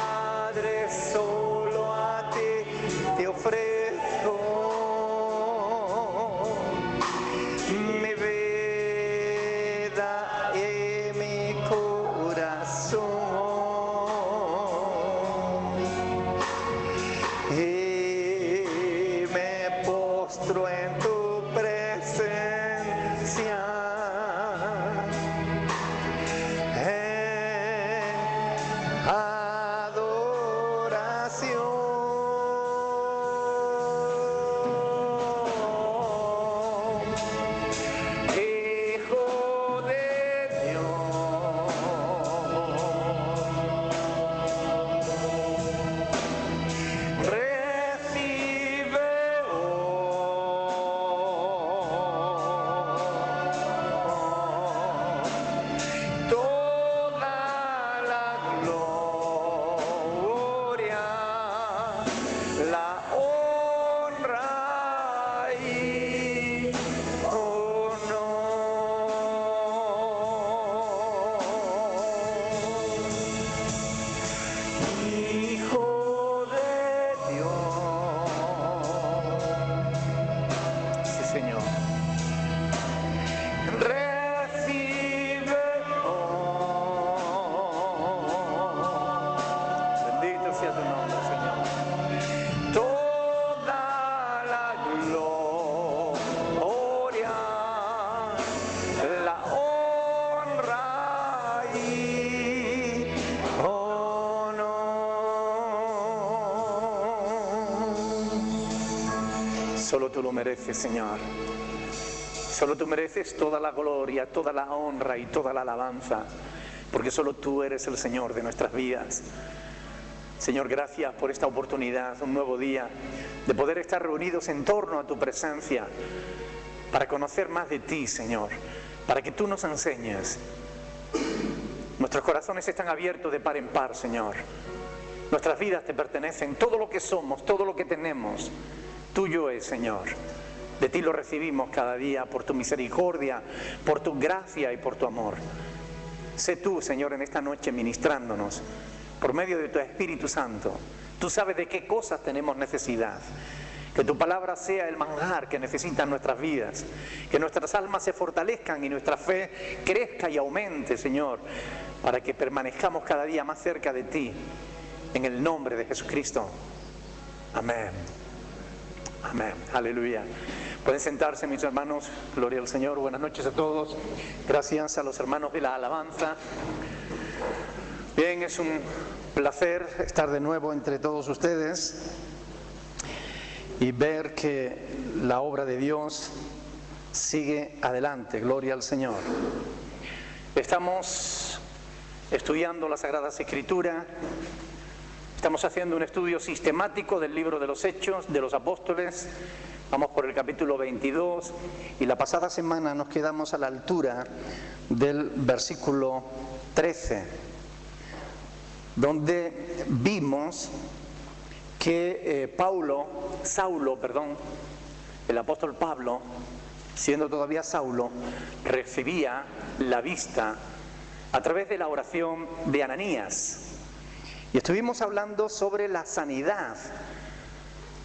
Padre, solo a ti te ofrezco mi vida y mi corazón. Y me postro en tu presencia, en adoración. Hijo de Dios, recibe toda la gloria, la honra y honor. Hijo de Dios. Sí, Señor. Recibe bendito sea tu nombre, Señor. Toda la gloria, la honra y honor. Solo tú lo mereces, Señor. Solo tú mereces toda la gloria, toda la honra y toda la alabanza, porque solo tú eres el Señor de nuestras vidas. Señor, gracias por esta oportunidad, un nuevo día, de poder estar reunidos en torno a tu presencia, para conocer más de ti, Señor, para que tú nos enseñes. Nuestros corazones están abiertos de par en par, Señor. Nuestras vidas te pertenecen, todo lo que somos, todo lo que tenemos, tuyo es, Señor. De ti lo recibimos cada día por tu misericordia, por tu gracia y por tu amor. Sé tú, Señor, en esta noche ministrándonos por medio de tu Espíritu Santo. Tú sabes de qué cosas tenemos necesidad. Que tu palabra sea el manjar que necesitan nuestras vidas. Que nuestras almas se fortalezcan y nuestra fe crezca y aumente, Señor, para que permanezcamos cada día más cerca de ti. En el nombre de Jesucristo. Amén. Amén. Aleluya. Pueden sentarse, mis hermanos. Gloria al Señor. Buenas noches a todos. Gracias a los hermanos de la alabanza. Bien, es un placer estar de nuevo entre todos ustedes y ver que la obra de Dios sigue adelante. Gloria al Señor. Estamos estudiando las Sagradas Escrituras. Estamos haciendo un estudio sistemático del libro de los Hechos de los Apóstoles. Vamos por el capítulo 22 y la pasada semana nos quedamos a la altura del versículo 13, donde vimos que Saulo, el apóstol Pablo, siendo todavía Saulo, recibía la vista a través de la oración de Ananías. Y estuvimos hablando sobre la sanidad,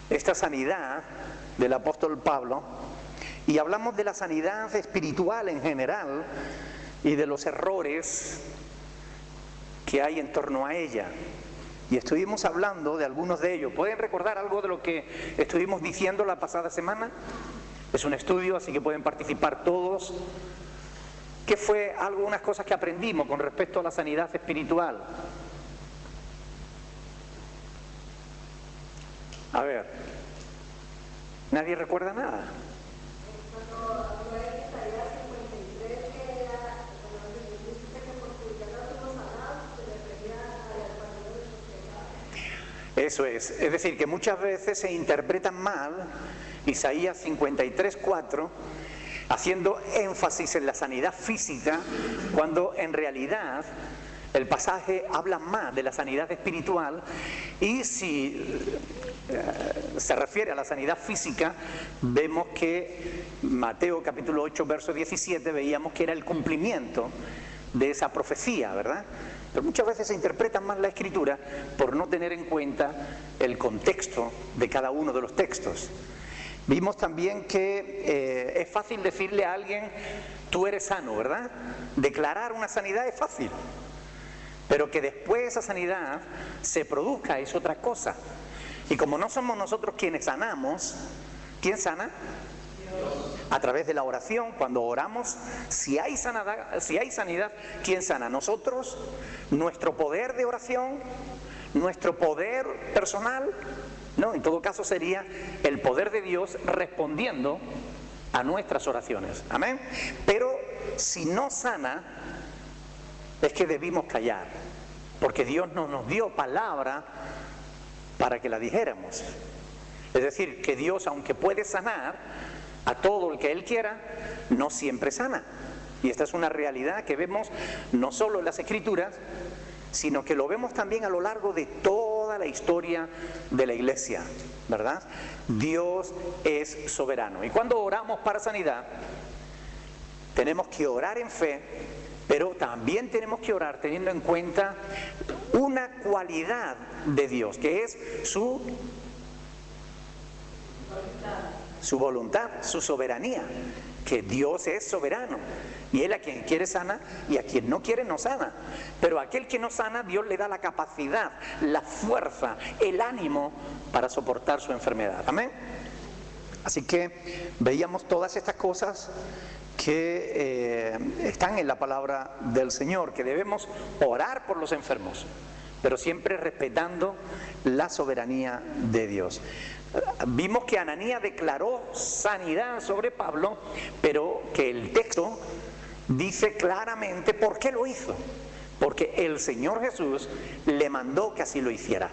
esta sanidad del apóstol Pablo, y hablamos de la sanidad espiritual en general y de los errores que hay en torno a ella. Y estuvimos hablando de algunos de ellos. ¿Pueden recordar algo de lo que estuvimos diciendo la pasada semana? Es un estudio, así que pueden participar todos. ¿Qué fue algunas cosas que aprendimos con respecto a la sanidad espiritual? A ver, ¿nadie recuerda nada? Eso es decir, que muchas veces se interpretan mal Isaías 53:4, haciendo énfasis en la sanidad física, cuando en realidad el pasaje habla más de la sanidad espiritual, y si se refiere a la sanidad física, vemos que Mateo capítulo 8, verso 17, veíamos que era el cumplimiento de esa profecía, ¿verdad? Pero muchas veces se interpreta mal la Escritura por no tener en cuenta el contexto de cada uno de los textos. Vimos también que es fácil decirle a alguien, tú eres sano, ¿verdad? Declarar una sanidad es fácil, pero que después esa sanidad se produzca es otra cosa. Y como no somos nosotros quienes sanamos, ¿quién sana? Dios. A través de la oración, cuando oramos, si hay sanidad, ¿quién sana? Nosotros, nuestro poder de oración, nuestro poder personal, no, en todo caso sería el poder de Dios respondiendo a nuestras oraciones. Amén. Pero si no sana, es que debimos callar, porque Dios no nos dio palabra para que la dijéramos. Es decir, que Dios, aunque puede sanar a todo el que Él quiera, no siempre sana. Y esta es una realidad que vemos no solo en las Escrituras, sino que lo vemos también a lo largo de toda la historia de la Iglesia, ¿verdad? Dios es soberano. Y cuando oramos para sanidad, tenemos que orar en fe, pero también tenemos que orar teniendo en cuenta una cualidad de Dios, que es su voluntad, su soberanía, que Dios es soberano, y Él a quien quiere sana y a quien no quiere no sana. Pero a aquel que no sana, Dios le da la capacidad, la fuerza, el ánimo para soportar su enfermedad. Amén. Así que veíamos todas estas cosas que están en la palabra del Señor, que debemos orar por los enfermos, pero siempre respetando la soberanía de Dios. Vimos que Ananías declaró sanidad sobre Pablo, pero que el texto dice claramente por qué lo hizo. Porque el Señor Jesús le mandó que así lo hiciera.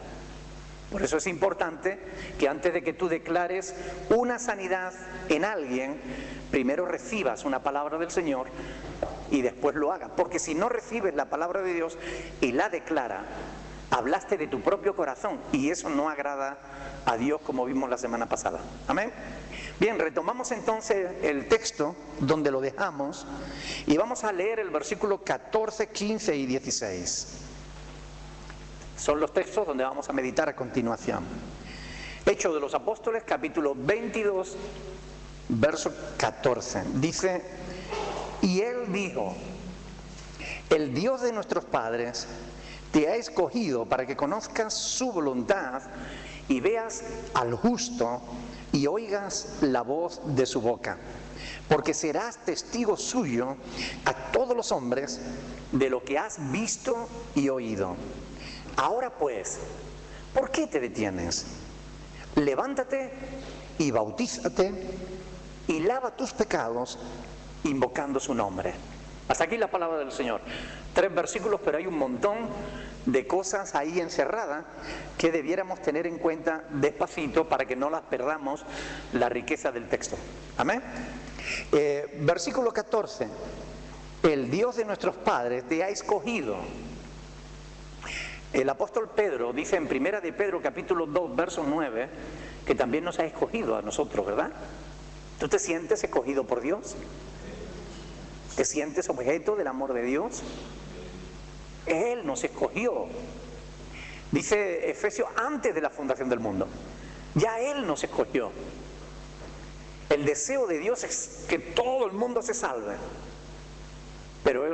Por eso es importante que antes de que tú declares una sanidad en alguien, primero recibas una palabra del Señor y después lo hagas. Porque si no recibes la palabra de Dios y la declara, hablaste de tu propio corazón, y eso no agrada a Dios, como vimos la semana pasada. Amén. Bien, retomamos entonces el texto donde lo dejamos y vamos a leer el versículo 14, 15 y 16. Son los textos donde vamos a meditar a continuación. Hechos de los Apóstoles, capítulo 22, verso 14. Dice: y él dijo, el Dios de nuestros padres te ha escogido para que conozcas su voluntad y veas al justo y oigas la voz de su boca, porque serás testigo suyo a todos los hombres de lo que has visto y oído. Ahora pues, ¿por qué te detienes? Levántate y bautízate y lava tus pecados invocando su nombre. Hasta aquí la palabra del Señor. 3 versículos, pero hay un montón de cosas ahí encerradas que debiéramos tener en cuenta despacito para que no las perdamos la riqueza del texto. Amén. Versículo 14. El Dios de nuestros padres te ha escogido. El apóstol Pedro dice en 1 de Pedro capítulo 2 verso 9 que también nos ha escogido a nosotros, ¿verdad? ¿Tú te sientes escogido por Dios? ¿Te sientes objeto del amor de Dios? Él nos escogió. Dice Efesios, antes de la fundación del mundo. Ya Él nos escogió. El deseo de Dios es que todo el mundo se salve. Pero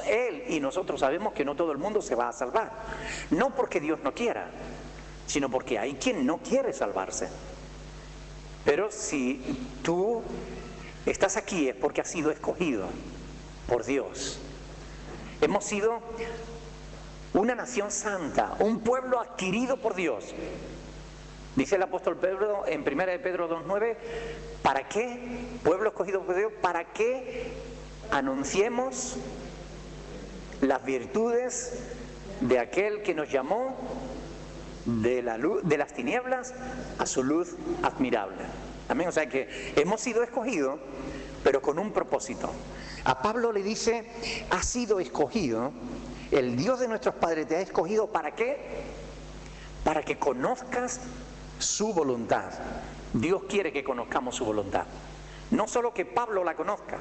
Él y nosotros sabemos que no todo el mundo se va a salvar. No porque Dios no quiera, sino porque hay quien no quiere salvarse. Pero si tú estás aquí es porque has sido escogido por Dios. Hemos sido una nación santa, un pueblo adquirido por Dios. Dice el apóstol Pedro en 1 de Pedro 2:9, ¿para qué? Pueblo escogido por Dios, ¿para qué anunciemos las virtudes de aquel que nos llamó de la luz, de las tinieblas a su luz admirable? Amén. O sea que hemos sido escogidos, pero con un propósito. A Pablo le dice, ha sido escogido El Dios de nuestros padres te ha escogido, ¿para qué? Para que conozcas su voluntad. Dios quiere que conozcamos su voluntad. No solo que Pablo la conozca.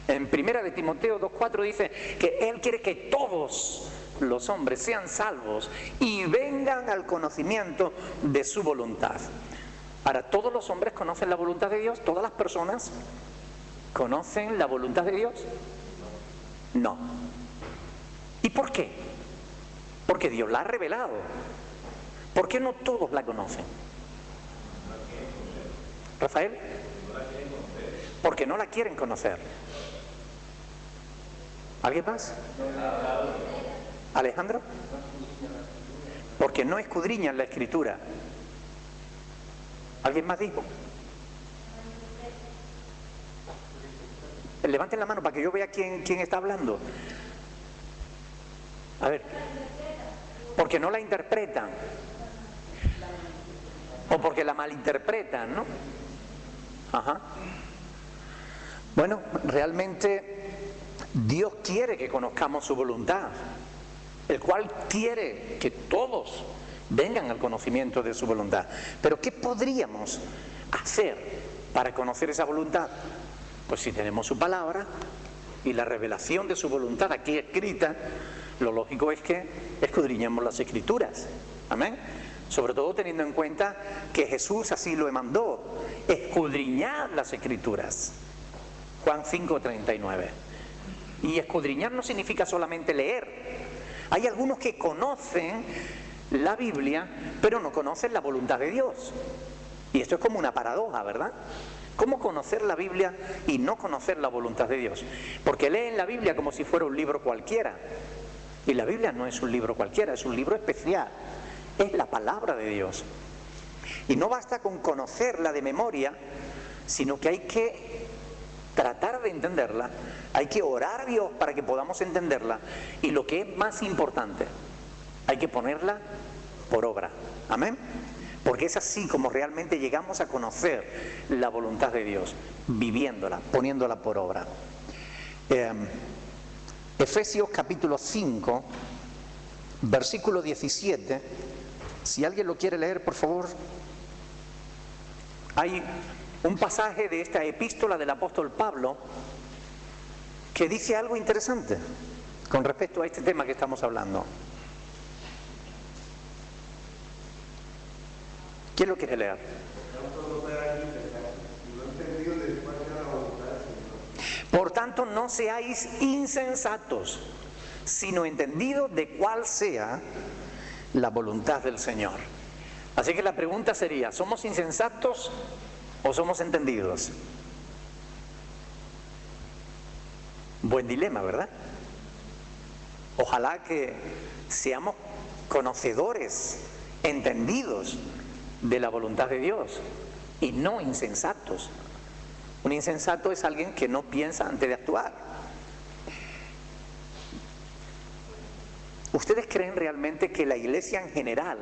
En 1 de Timoteo 2:4 dice que Él quiere que todos los hombres sean salvos y vengan al conocimiento de su voluntad. Ahora, ¿todos los hombres conocen la voluntad de Dios? ¿Todas las personas conocen la voluntad de Dios? No. ¿Y por qué? Porque Dios la ha revelado. ¿Por qué no todos la conocen? ¿Rafael? Porque no la quieren conocer. ¿Alguien más? ¿Alejandro? Porque no escudriñan la Escritura. ¿Alguien más dijo? Levanten la mano para que yo vea quién está hablando. A ver. Porque no la interpretan. O porque la malinterpretan, ¿no? Ajá. Bueno, realmente Dios quiere que conozcamos su voluntad, el cual quiere que todos vengan al conocimiento de su voluntad. Pero ¿qué podríamos hacer para conocer esa voluntad? Pues si tenemos su palabra y la revelación de su voluntad aquí escrita, lo lógico es que escudriñemos las Escrituras. Amén. Sobre todo teniendo en cuenta que Jesús así lo mandó: escudriñad las Escrituras. Juan 5:39. Y escudriñar no significa solamente leer. Hay algunos que conocen la Biblia, pero no conocen la voluntad de Dios. Y esto es como una paradoja, ¿verdad? ¿Cómo conocer la Biblia y no conocer la voluntad de Dios? Porque leen la Biblia como si fuera un libro cualquiera. Y la Biblia no es un libro cualquiera, es un libro especial. Es la palabra de Dios. Y no basta con conocerla de memoria, sino que hay que tratar de entenderla, hay que orar a Dios para que podamos entenderla, y lo que es más importante, hay que ponerla por obra. Amén. Porque es así como realmente llegamos a conocer la voluntad de Dios, viviéndola, poniéndola por obra. Efesios capítulo 5, versículo 17. Si alguien lo quiere leer, por favor. Hay un pasaje de esta epístola del apóstol Pablo que dice algo interesante con respecto a este tema que estamos hablando. ¿Quién lo quiere leer? Por tanto, no seáis insensatos, sino entendidos de cuál sea la voluntad del Señor. Así que la pregunta sería: ¿somos insensatos o somos entendidos? Buen dilema, ¿verdad? Ojalá que seamos conocedores, entendidos de la voluntad de Dios y no insensatos. Un insensato es alguien que no piensa antes de actuar. ¿Ustedes creen realmente que la iglesia en general,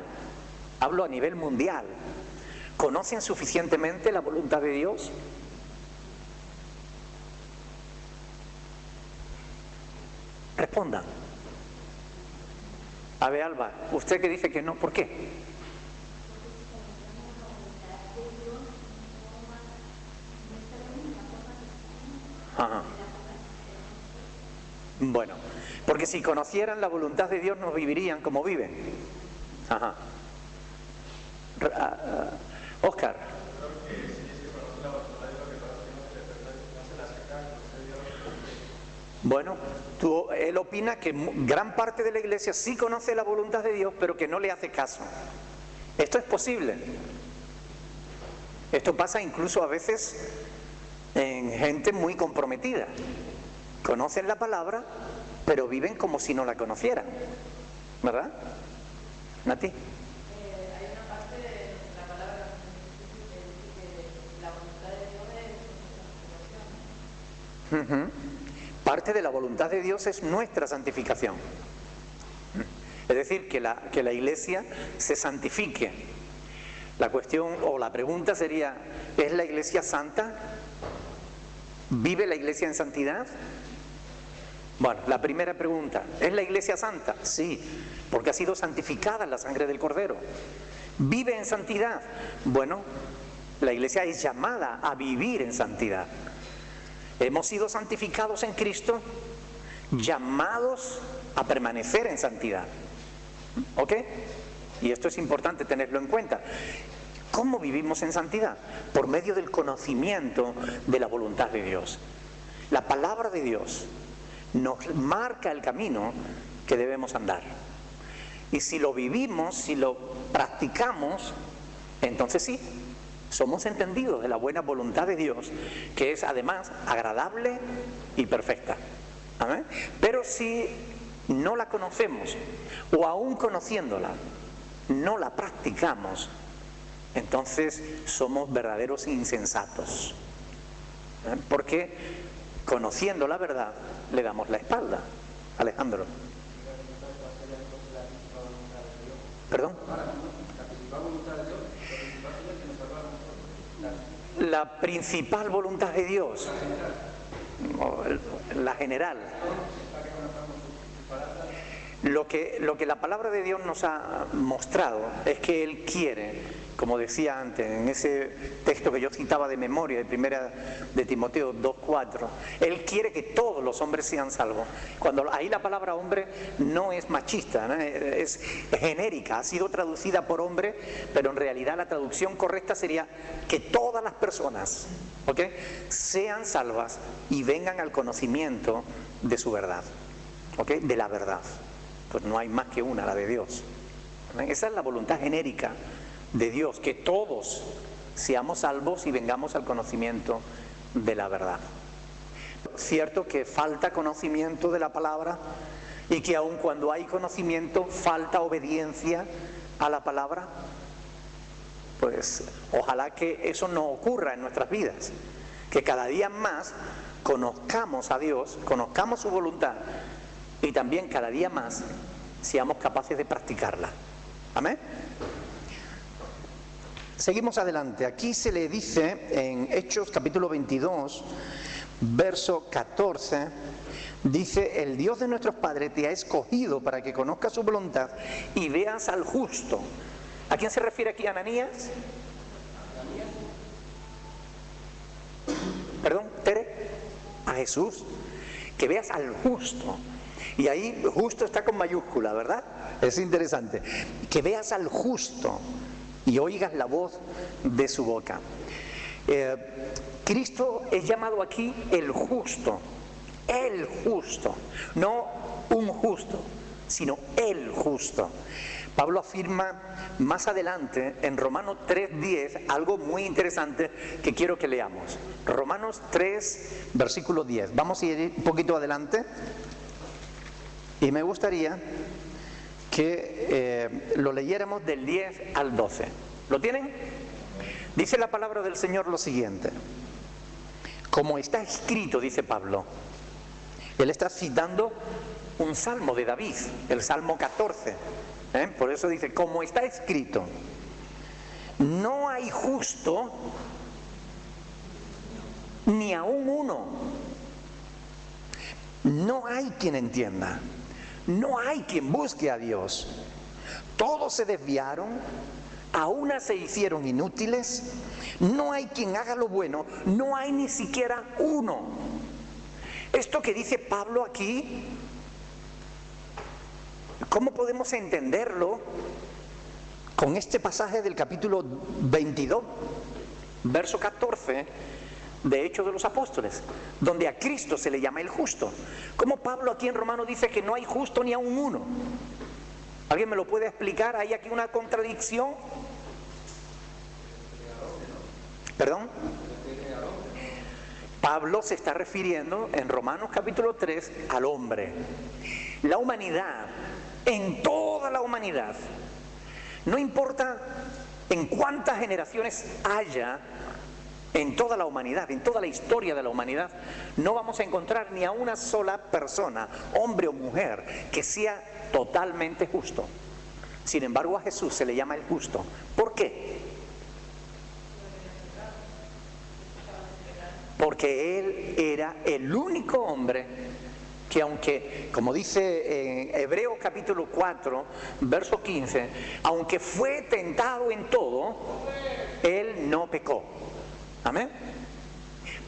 hablo a nivel mundial, conocen suficientemente la voluntad de Dios? Respondan. A ver, Alba, usted que dice que no, ¿por qué? Ajá. Bueno, porque si conocieran la voluntad de Dios no vivirían como viven. Ajá. Oscar. Bueno, él opina que gran parte de la iglesia sí conoce la voluntad de Dios, pero que no le hace caso. Esto es posible. Esto pasa incluso a veces en gente muy comprometida. Conocen la palabra, pero viven como si no la conocieran. ¿Verdad? Nati. Hay una parte de la palabra que dice que la voluntad de Dios es nuestra santificación. Parte de la voluntad de Dios es nuestra santificación. Es decir, que la iglesia se santifique. La cuestión o la pregunta sería: ¿es la iglesia santa? ¿Vive la iglesia en santidad? Bueno, la primera pregunta, ¿es la iglesia santa? Sí, porque ha sido santificada en la sangre del Cordero. ¿Vive en santidad? Bueno, la iglesia es llamada a vivir en santidad. Hemos sido santificados en Cristo, llamados a permanecer en santidad. ¿Ok? Y esto es importante tenerlo en cuenta. ¿Cómo vivimos en santidad? Por medio del conocimiento de la voluntad de Dios. La palabra de Dios nos marca el camino que debemos andar. Y si lo vivimos, si lo practicamos, entonces sí, somos entendidos de la buena voluntad de Dios, que es además agradable y perfecta. ¿Amén? Pero si no la conocemos, o aún conociéndola, no la practicamos, entonces somos verdaderos insensatos. Porque conociendo la verdad, le damos la espalda. Alejandro. ¿Perdón? La principal voluntad de Dios, la general. Lo que la palabra de Dios nos ha mostrado es que Él quiere, como decía antes, en ese texto que yo citaba de memoria, de primera de Timoteo 2:4, Él quiere que todos los hombres sean salvos. Cuando ahí la palabra hombre no es machista, ¿no? Es genérica, ha sido traducida por hombre, pero en realidad la traducción correcta sería que todas las personas, ¿ok?, sean salvas y vengan al conocimiento de su verdad, ¿ok?, de la verdad. Pues no hay más que una, la de Dios. Esa es la voluntad genérica de Dios, que todos seamos salvos y vengamos al conocimiento de la verdad. Cierto que falta conocimiento de la palabra y que aun cuando hay conocimiento falta obediencia a la palabra. Pues ojalá que eso no ocurra en nuestras vidas, que cada día más conozcamos a Dios, conozcamos su voluntad y también cada día más seamos capaces de practicarla. Amén. Seguimos adelante. Aquí se le dice en Hechos capítulo 22, verso 14, dice: el Dios de nuestros padres te ha escogido para que conozcas su voluntad y veas al justo. ¿A quién se refiere aquí? ¿Ananías? ¿Perdón, Tere? A Jesús. Que veas al justo. Y ahí justo está con mayúscula, ¿verdad? Es interesante. Que veas al justo y oigas la voz de su boca. Cristo es llamado aquí el justo. El justo. No un justo, sino el justo. Pablo afirma más adelante en Romanos 3:10 algo muy interesante que quiero que leamos. Romanos 3, versículo 10. Vamos a ir un poquito adelante. Y me gustaría que lo leyéramos del 10 al 12. ¿Lo tienen? Dice la palabra del Señor lo siguiente: como está escrito, dice Pablo. Él está citando un salmo de David, el Salmo 14. Por eso dice, como está escrito, no hay justo ni aún uno. No hay quien entienda. No hay quien busque a Dios. Todos se desviaron, a una se hicieron inútiles. No hay quien haga lo bueno, no hay ni siquiera uno. Esto que dice Pablo aquí, ¿cómo podemos entenderlo con este pasaje del capítulo 22, verso 14 de Hechos de los Apóstoles, donde a Cristo se le llama el justo? ¿Cómo Pablo aquí en Romanos dice que no hay justo ni aun uno? ¿Alguien me lo puede explicar? ¿Hay aquí una contradicción? ¿Perdón? Pablo se está refiriendo en Romanos capítulo 3 al hombre. La humanidad, en toda la humanidad, no importa en cuántas generaciones haya en toda la humanidad, en toda la historia de la humanidad, no vamos a encontrar ni a una sola persona, hombre o mujer, que sea totalmente justo. Sin embargo, a Jesús se le llama el justo. ¿Por qué? Porque Él era el único hombre que aunque, como dice en Hebreos capítulo 4, verso 15, aunque fue tentado en todo, Él no pecó. Amén.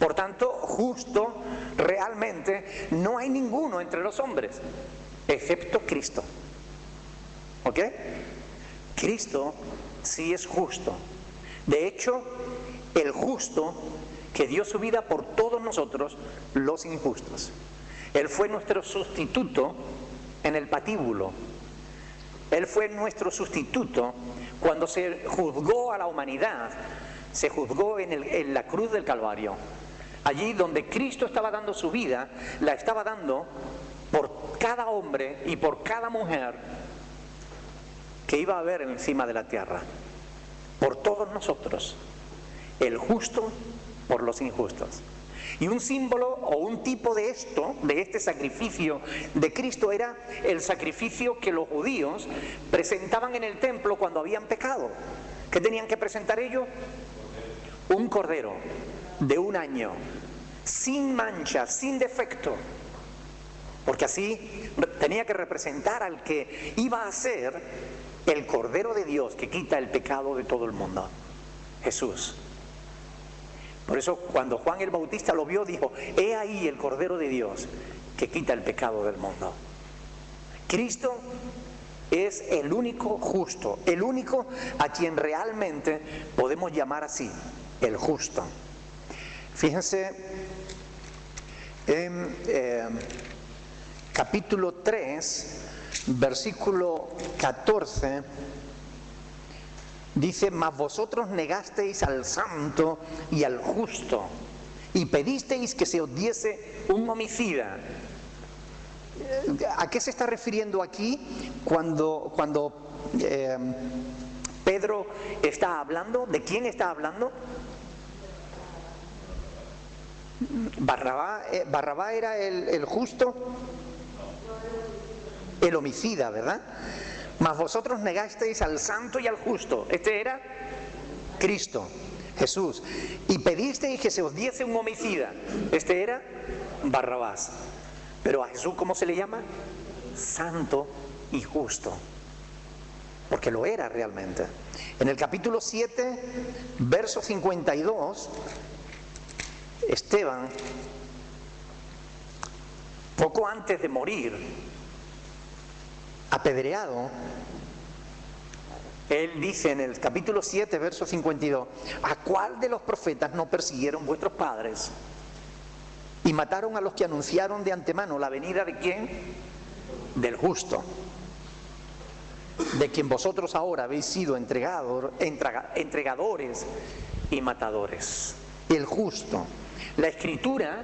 Por tanto, justo realmente no hay ninguno entre los hombres, excepto Cristo. ¿Ok? Cristo sí es justo. De hecho, el justo que dio su vida por todos nosotros, los injustos. Él fue nuestro sustituto en el patíbulo. Él fue nuestro sustituto cuando se juzgó a la humanidad. Se juzgó en la cruz del Calvario. Allí donde Cristo estaba dando su vida, la estaba dando por cada hombre y por cada mujer que iba a haber encima de la tierra. Por todos nosotros. El justo por los injustos. Y un símbolo o un tipo de esto, de este sacrificio de Cristo, era el sacrificio que los judíos presentaban en el templo cuando habían pecado. ¿Qué tenían que presentar ellos? Un cordero de 1 año, sin mancha, sin defecto, porque así tenía que representar al que iba a ser el Cordero de Dios que quita el pecado de todo el mundo, Jesús. Por eso cuando Juan el Bautista lo vio, dijo: he ahí el Cordero de Dios que quita el pecado del mundo. Cristo es el único justo, el único a quien realmente podemos llamar así, el justo. Fíjense en capítulo 3, versículo 14, dice: mas vosotros negasteis al santo y al justo, y pedisteis que se os diese un homicida. ¿A qué se está refiriendo aquí cuando Pedro está hablando? ¿De quién está hablando? Barrabás era el justo, el homicida, ¿verdad? Mas vosotros negasteis al santo y al justo. Este era Cristo, Jesús. Y pedisteis que se os diese un homicida. Este era Barrabás. Pero a Jesús, ¿cómo se le llama? Santo y justo. Porque lo era realmente. En el capítulo 7, verso 52, Esteban, poco antes de morir, apedreado, él dice en el capítulo 7, verso 52: ¿a cuál de los profetas no persiguieron vuestros padres y mataron a los que anunciaron de antemano la venida de quién? Del justo, de quien vosotros ahora habéis sido entregadores y matadores. El justo. La Escritura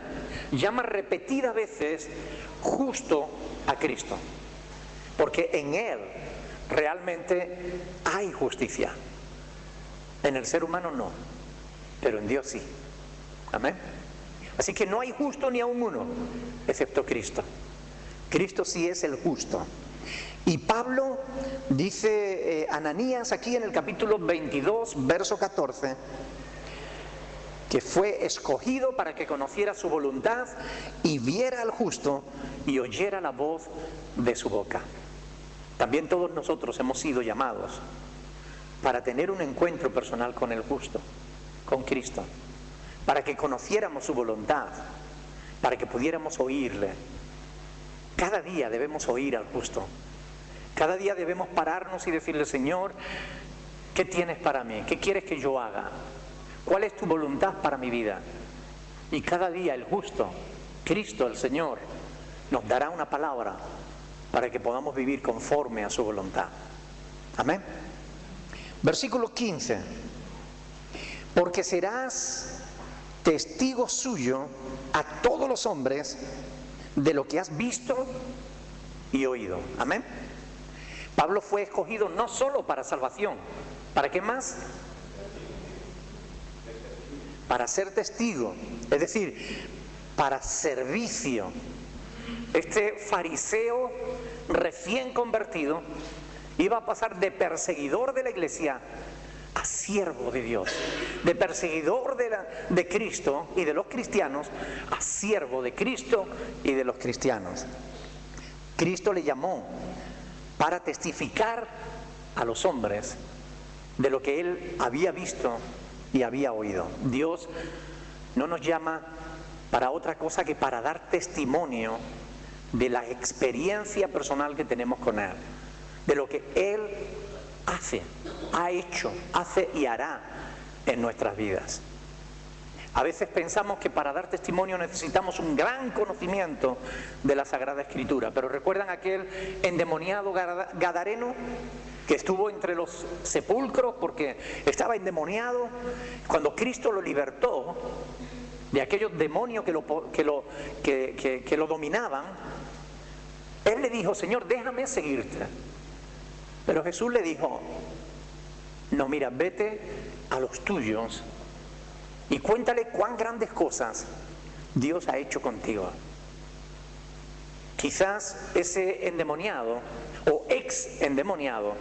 llama repetidas veces justo a Cristo, porque en Él realmente hay justicia. En el ser humano no, pero en Dios sí. Amén. Así que no hay justo ni aun uno, excepto Cristo. Cristo sí es el justo. Y Pablo dice, Ananías aquí en el capítulo 22, verso 14, que fue escogido para que conociera su voluntad y viera al justo y oyera la voz de su boca. También todos nosotros hemos sido llamados para tener un encuentro personal con el justo, con Cristo, para que conociéramos su voluntad, para que pudiéramos oírle. Cada día debemos oír al justo. Cada día debemos pararnos y decirle: Señor, ¿qué tienes para mí? ¿Qué quieres que yo haga? ¿Cuál es tu voluntad para mi vida? Y cada día el justo, Cristo el Señor, nos dará una palabra para que podamos vivir conforme a su voluntad. Amén. Versículo 15. Porque serás testigo suyo a todos los hombres de lo que has visto y oído. Amén. Pablo fue escogido no solo para salvación. ¿Para qué más? Para ser testigo, es decir, para servicio. Este fariseo recién convertido iba a pasar de perseguidor de la iglesia a siervo de Dios, de perseguidor de Cristo y de los cristianos, a siervo de Cristo y de los cristianos. Cristo le llamó para testificar a los hombres de lo que Él había visto y había oído. Dios no nos llama para otra cosa que para dar testimonio de la experiencia personal que tenemos con Él, de lo que Él hace, ha hecho, hace y hará en nuestras vidas. A veces pensamos que para dar testimonio necesitamos un gran conocimiento de la Sagrada Escritura, pero ¿recuerdan aquel endemoniado gadareno que estuvo entre los sepulcros porque estaba endemoniado? Cuando Cristo lo libertó de aquellos demonios que lo dominaban, Él le dijo: Señor, déjame seguirte. Pero Jesús le dijo: no, mira, vete a los tuyos y cuéntale cuán grandes cosas Dios ha hecho contigo. Quizás ese endemoniado o ex endemoniado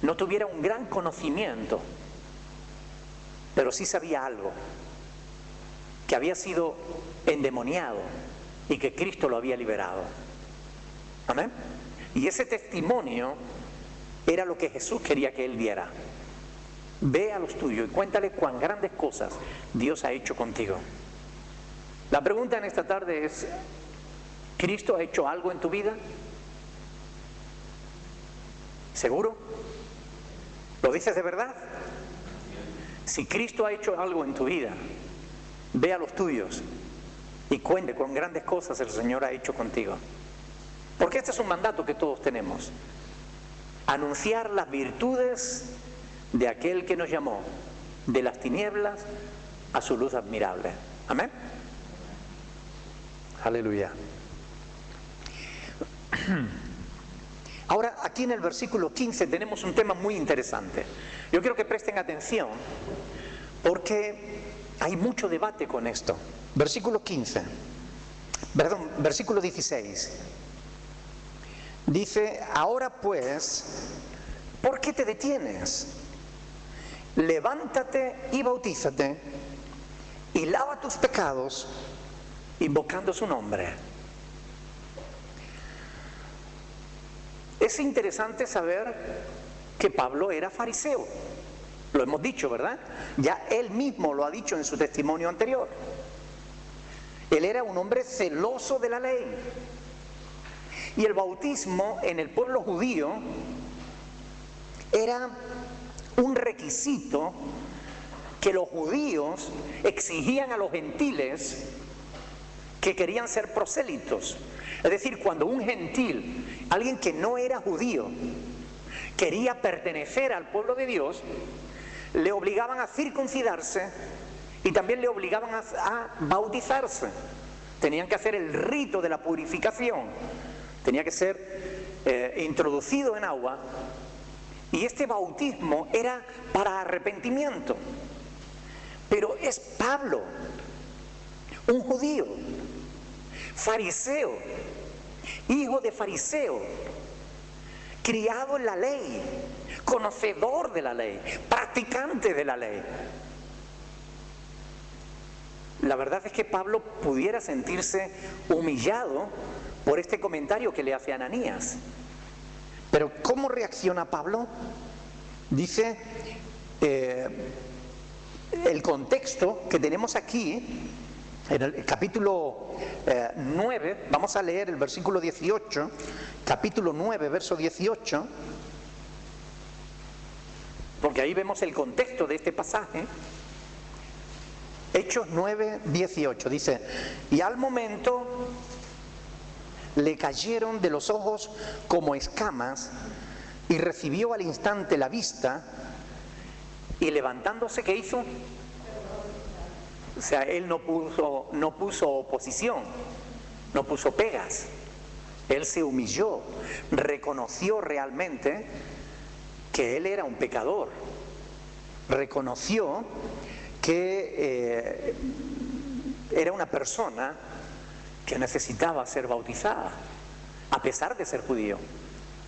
no tuviera un gran conocimiento, pero sí sabía algo, que había sido endemoniado y que Cristo lo había liberado. Amén. Y ese testimonio era lo que Jesús quería que él diera. Ve a los tuyos y cuéntale cuán grandes cosas Dios ha hecho contigo. La pregunta en esta tarde es: ¿Cristo ha hecho algo en tu vida? ¿Seguro? ¿Lo dices de verdad? Si Cristo ha hecho algo en tu vida, ve a los tuyos y cuente cuán grandes cosas el Señor ha hecho contigo. Porque este es un mandato que todos tenemos: anunciar las virtudes de aquel que nos llamó de las tinieblas a su luz admirable. Amén. Aleluya. Ahora, aquí en el versículo 15 tenemos un tema muy interesante. Yo quiero que presten atención porque hay mucho debate con esto. Versículo 16. Dice: ahora pues, ¿por qué te detienes? Levántate y bautízate y lava tus pecados invocando su nombre. Es interesante saber que Pablo era fariseo. Lo hemos dicho, ¿verdad? Ya él mismo lo ha dicho en su testimonio anterior. Él era un hombre celoso de la ley. Y el bautismo en el pueblo judío era un requisito que los judíos exigían a los gentiles que querían ser prosélitos. Es decir, cuando un gentil, alguien que no era judío, quería pertenecer al pueblo de Dios, le obligaban a circuncidarse y también le obligaban a bautizarse. Tenían que hacer el rito de la purificación, tenía que ser introducido en agua. Y este bautismo era para arrepentimiento. Pero es Pablo, un judío, fariseo, hijo de fariseo, criado en la ley, conocedor de la ley, practicante de la ley. La verdad es que Pablo pudiera sentirse humillado por este comentario que le hace Ananías. Pero ¿cómo reacciona Pablo? Dice, el contexto que tenemos aquí, en el capítulo 9, vamos a leer el versículo 18, capítulo 9, verso 18, porque ahí vemos el contexto de este pasaje. Hechos 9, 18, dice: y al momento le cayeron de los ojos como escamas, y recibió al instante la vista, y levantándose, ¿qué hizo? O sea, él no puso oposición, no puso pegas. Él se humilló, reconoció realmente que él era un pecador, reconoció que era una persona que necesitaba ser bautizada, a pesar de ser judío,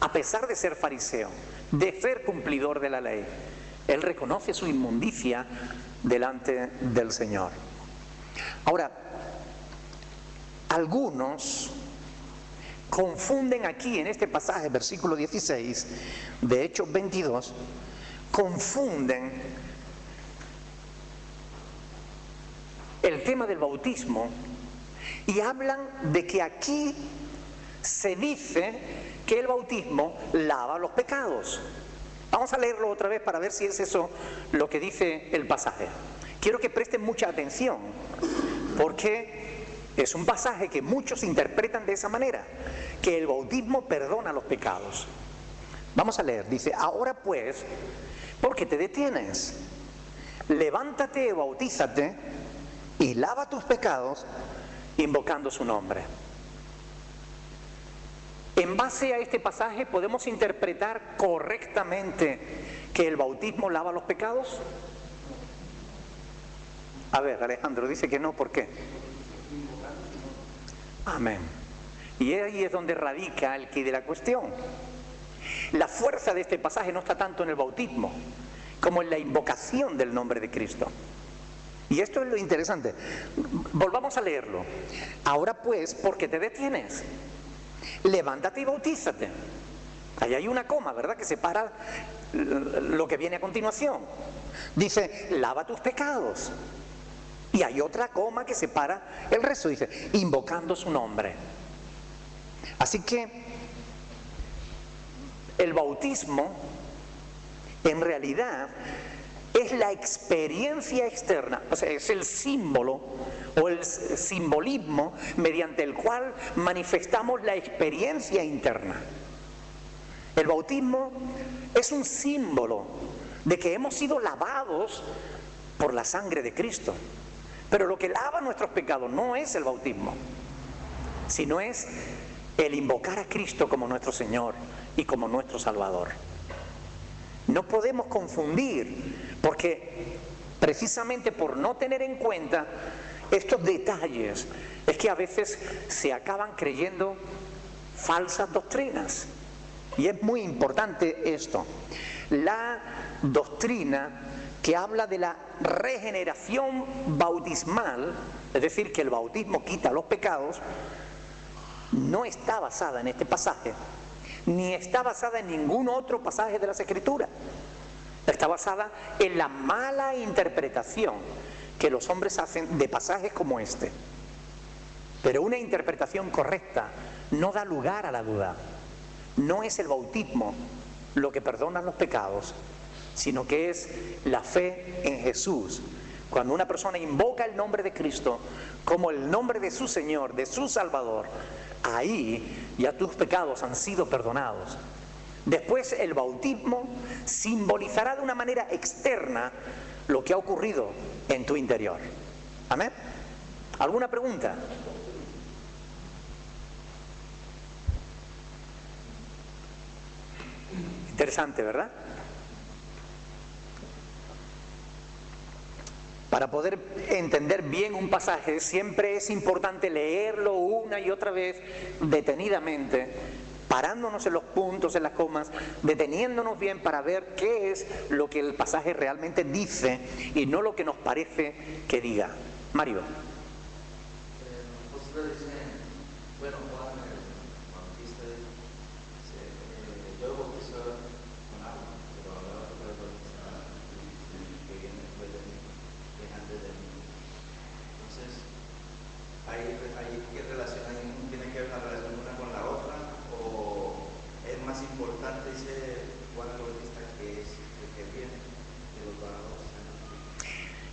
a pesar de ser fariseo, de ser cumplidor de la ley. Él reconoce su inmundicia delante del Señor. Ahora, algunos confunden aquí en este pasaje, versículo 16 de Hechos 22, confunden el tema del bautismo y hablan de que aquí se dice que el bautismo lava los pecados. Vamos a leerlo otra vez para ver si es eso lo que dice el pasaje. Quiero que presten mucha atención, porque es un pasaje que muchos interpretan de esa manera, que el bautismo perdona los pecados. Vamos a leer, dice: ahora pues, ¿por qué te detienes? Levántate, bautízate y lava tus pecados invocando su nombre. En base a este pasaje, ¿podemos interpretar correctamente que el bautismo lava los pecados? A ver, Alejandro dice que no, ¿por qué? Amén. Y ahí es donde radica el quid de la cuestión. La fuerza de este pasaje no está tanto en el bautismo como en la invocación del nombre de Cristo. Y esto es lo interesante. Volvamos a leerlo. Ahora pues, ¿por qué te detienes? Levántate y bautízate. Ahí hay una coma, ¿verdad?, que separa lo que viene a continuación. Dice: lava tus pecados. Y hay otra coma que separa el resto. Dice: invocando su nombre. Así que el bautismo en realidad es la experiencia externa, o sea, es el símbolo o el simbolismo mediante el cual manifestamos la experiencia interna. El bautismo es un símbolo de que hemos sido lavados por la sangre de Cristo. Pero lo que lava nuestros pecados no es el bautismo, sino es el invocar a Cristo como nuestro Señor y como nuestro Salvador. No podemos confundir, porque precisamente por no tener en cuenta estos detalles es que a veces se acaban creyendo falsas doctrinas. Y es muy importante esto. La doctrina que habla de la regeneración bautismal, es decir, que el bautismo quita los pecados, no está basada en este pasaje, ni está basada en ningún otro pasaje de las Escrituras. Está basada en la mala interpretación que los hombres hacen de pasajes como este. Pero una interpretación correcta no da lugar a la duda. No es el bautismo lo que perdona los pecados, sino que es la fe en Jesús. Cuando una persona invoca el nombre de Cristo como el nombre de su Señor, de su Salvador, ahí ya tus pecados han sido perdonados. Después el bautismo simbolizará de una manera externa lo que ha ocurrido en tu interior. ¿Amén? ¿Alguna pregunta? Interesante, ¿verdad? Para poder entender bien un pasaje siempre es importante leerlo una y otra vez detenidamente, parándonos en los puntos, en las comas, deteniéndonos bien para ver qué es lo que el pasaje realmente dice y no lo que nos parece que diga. Mario. Bueno, Juan el Bautista yo bautizo con agua, pero ahora otro bautizar que viene después de mí, que es antes de mí. Entonces, ¿qué relación hay? ¿Tiene que haber una relación una con la otra? ¿O es más importante ese Juan el Bautista que es el que viene que los va a bautizar?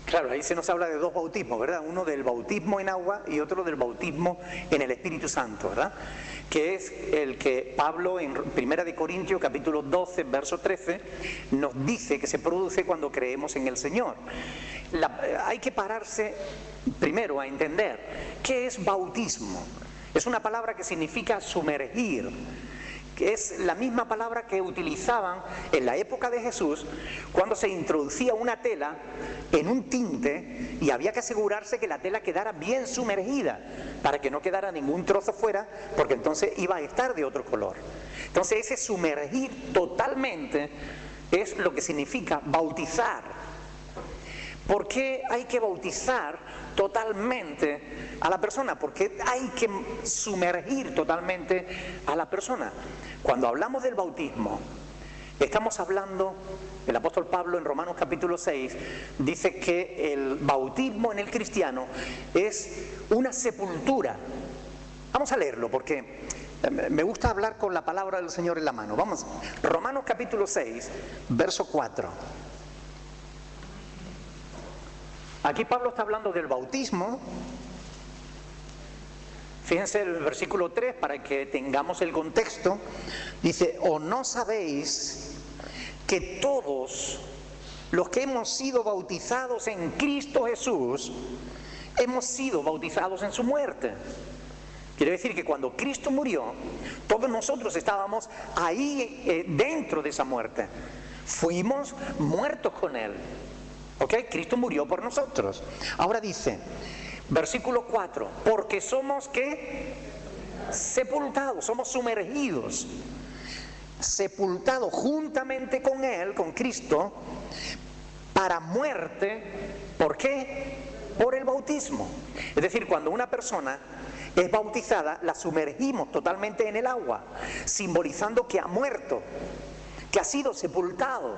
Claro, ahí se nos habla de dos bautismos, ¿verdad? Uno del bautismo en agua y otro del bautismo en el Espíritu Santo, ¿verdad? Que es el que Pablo en 1 Corintios capítulo 12, verso 13, nos dice que se produce cuando creemos en el Señor. Hay que pararse primero a entender qué es bautismo. Es una palabra que significa sumergir, que es la misma palabra que utilizaban en la época de Jesús cuando se introducía una tela en un tinte y había que asegurarse que la tela quedara bien sumergida para que no quedara ningún trozo fuera, porque entonces iba a estar de otro color. Entonces ese sumergir totalmente es lo que significa bautizar. ¿Por qué hay que bautizar totalmente a la persona? Porque hay que sumergir totalmente a la persona. Cuando hablamos del bautismo, estamos hablando, el apóstol Pablo en Romanos capítulo 6 dice que el bautismo en el cristiano es una sepultura. Vamos a leerlo porque me gusta hablar con la palabra del Señor en la mano. Vamos, Romanos capítulo 6, verso 4. Aquí Pablo está hablando del bautismo. Fíjense el versículo 3 para que tengamos el contexto. Dice, ¿o no sabéis que todos los que hemos sido bautizados en Cristo Jesús, hemos sido bautizados en su muerte? Quiere decir que cuando Cristo murió, todos nosotros estábamos ahí dentro de esa muerte. Fuimos muertos con Él. ¿Ok? Cristo murió por nosotros. Ahora dice, versículo 4, porque somos, ¿qué? Sepultados, somos sumergidos. Sepultados juntamente con Él, con Cristo, para muerte. ¿Por qué? Por el bautismo. Es decir, cuando una persona es bautizada, la sumergimos totalmente en el agua, simbolizando que ha muerto, que ha sido sepultado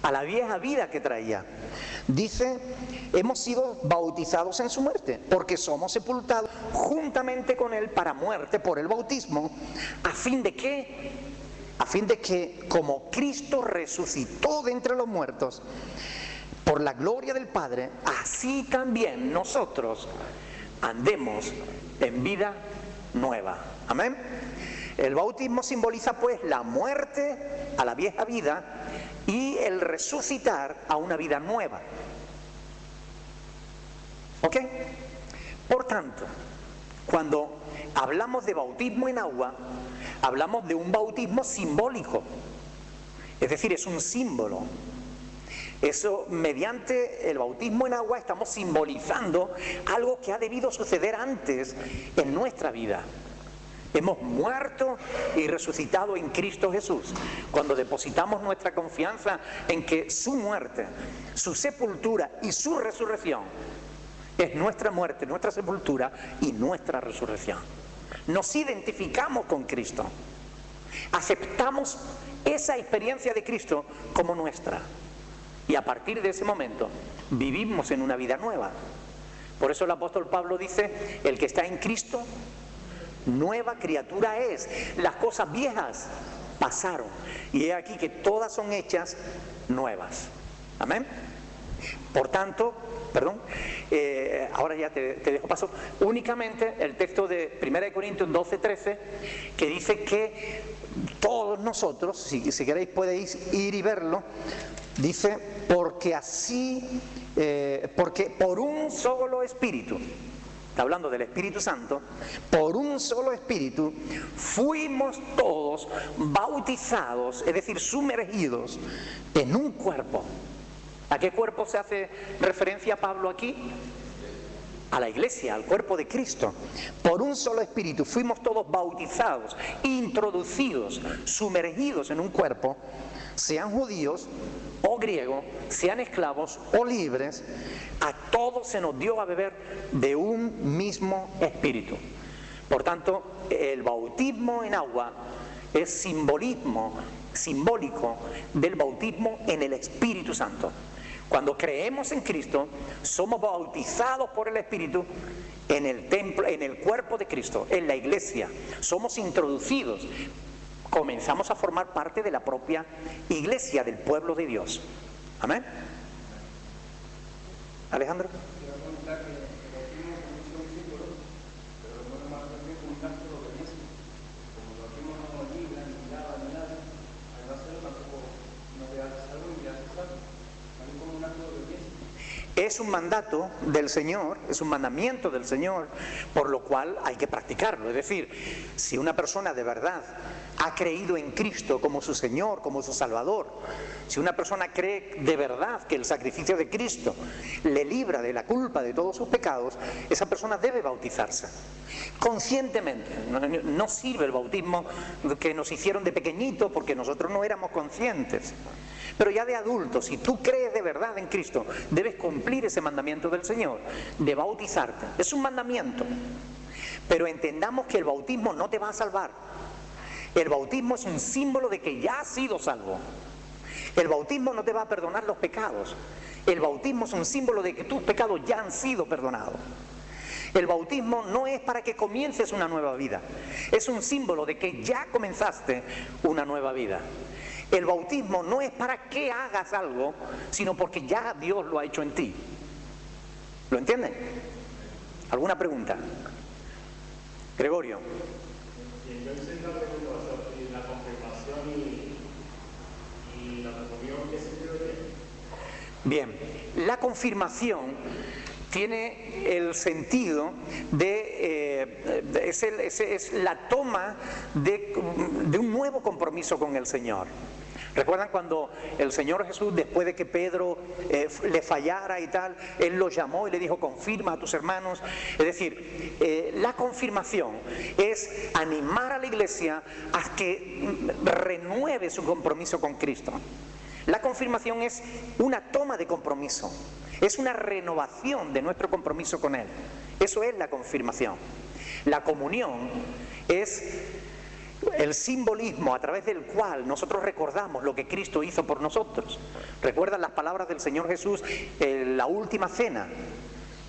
a la vieja vida que traía. Dice, hemos sido bautizados en su muerte, porque somos sepultados juntamente con Él para muerte por el bautismo, ¿a fin de qué? A fin de que, como Cristo resucitó de entre los muertos, por la gloria del Padre, así también nosotros andemos en vida nueva. Amén. El bautismo simboliza pues la muerte a la vieja vida y el resucitar a una vida nueva. ¿Ok? Por tanto, cuando hablamos de bautismo en agua, hablamos de un bautismo simbólico. Es decir, es un símbolo. Eso, mediante el bautismo en agua, estamos simbolizando algo que ha debido suceder antes en nuestra vida. Hemos muerto y resucitado en Cristo Jesús. Cuando depositamos nuestra confianza en que su muerte, su sepultura y su resurrección es nuestra muerte, nuestra sepultura y nuestra resurrección. Nos identificamos con Cristo. Aceptamos esa experiencia de Cristo como nuestra. Y a partir de ese momento vivimos en una vida nueva. Por eso el apóstol Pablo dice, el que está en Cristo, nueva criatura es. Las cosas viejas pasaron y he aquí que todas son hechas nuevas. Amén. Por tanto, ahora ya te dejo paso. Únicamente el texto de 1 Corintios 12:13, que dice que todos nosotros, si queréis podéis ir y verlo, dice, porque por un solo Espíritu, está hablando del Espíritu Santo, por un solo Espíritu fuimos todos bautizados, es decir, sumergidos en un cuerpo. ¿A qué cuerpo se hace referencia Pablo aquí? A la iglesia, al cuerpo de Cristo. Por un solo Espíritu fuimos todos bautizados, introducidos, sumergidos en un cuerpo, sean judíos o griegos, sean esclavos o libres, a todos se nos dio a beber de un mismo Espíritu. Por tanto, el bautismo en agua es simbólico del bautismo en el Espíritu Santo. Cuando creemos en Cristo, somos bautizados por el Espíritu en el templo, en el cuerpo de Cristo, en la iglesia. Somos introducidos, comenzamos a formar parte de la propia iglesia, del pueblo de Dios. Amén. Alejandro. Es un mandato del Señor, es un mandamiento del Señor, por lo cual hay que practicarlo. Es decir, si una persona de verdad ha creído en Cristo como su Señor, como su Salvador, si una persona cree de verdad que el sacrificio de Cristo le libra de la culpa de todos sus pecados, esa persona debe bautizarse conscientemente. No sirve el bautismo que nos hicieron de pequeñitos porque nosotros no éramos conscientes. Pero ya de adulto, si tú crees de verdad en Cristo, debes cumplir ese mandamiento del Señor, de bautizarte. Es un mandamiento. Pero entendamos que el bautismo no te va a salvar. El bautismo es un símbolo de que ya has sido salvo. El bautismo no te va a perdonar los pecados. El bautismo es un símbolo de que tus pecados ya han sido perdonados. El bautismo no es para que comiences una nueva vida. Es un símbolo de que ya comenzaste una nueva vida. El bautismo no es para que hagas algo, sino porque ya Dios lo ha hecho en ti. ¿Lo entienden? ¿Alguna pregunta? Gregorio. Yo hice una pregunta sobre la confirmación y la comunión, ¿qué sentido tiene? Bien, la confirmación tiene el sentido de, es la toma de un nuevo compromiso con el Señor. ¿Recuerdan cuando el Señor Jesús, después de que Pedro le fallara y tal, Él lo llamó y le dijo, confirma a tus hermanos? Es decir, la confirmación es animar a la iglesia a que renueve su compromiso con Cristo. La confirmación es una toma de compromiso, es una renovación de nuestro compromiso con Él. Eso es la confirmación. La comunión es el simbolismo a través del cual nosotros recordamos lo que Cristo hizo por nosotros. ¿Recuerdan las palabras del Señor Jesús en la última cena?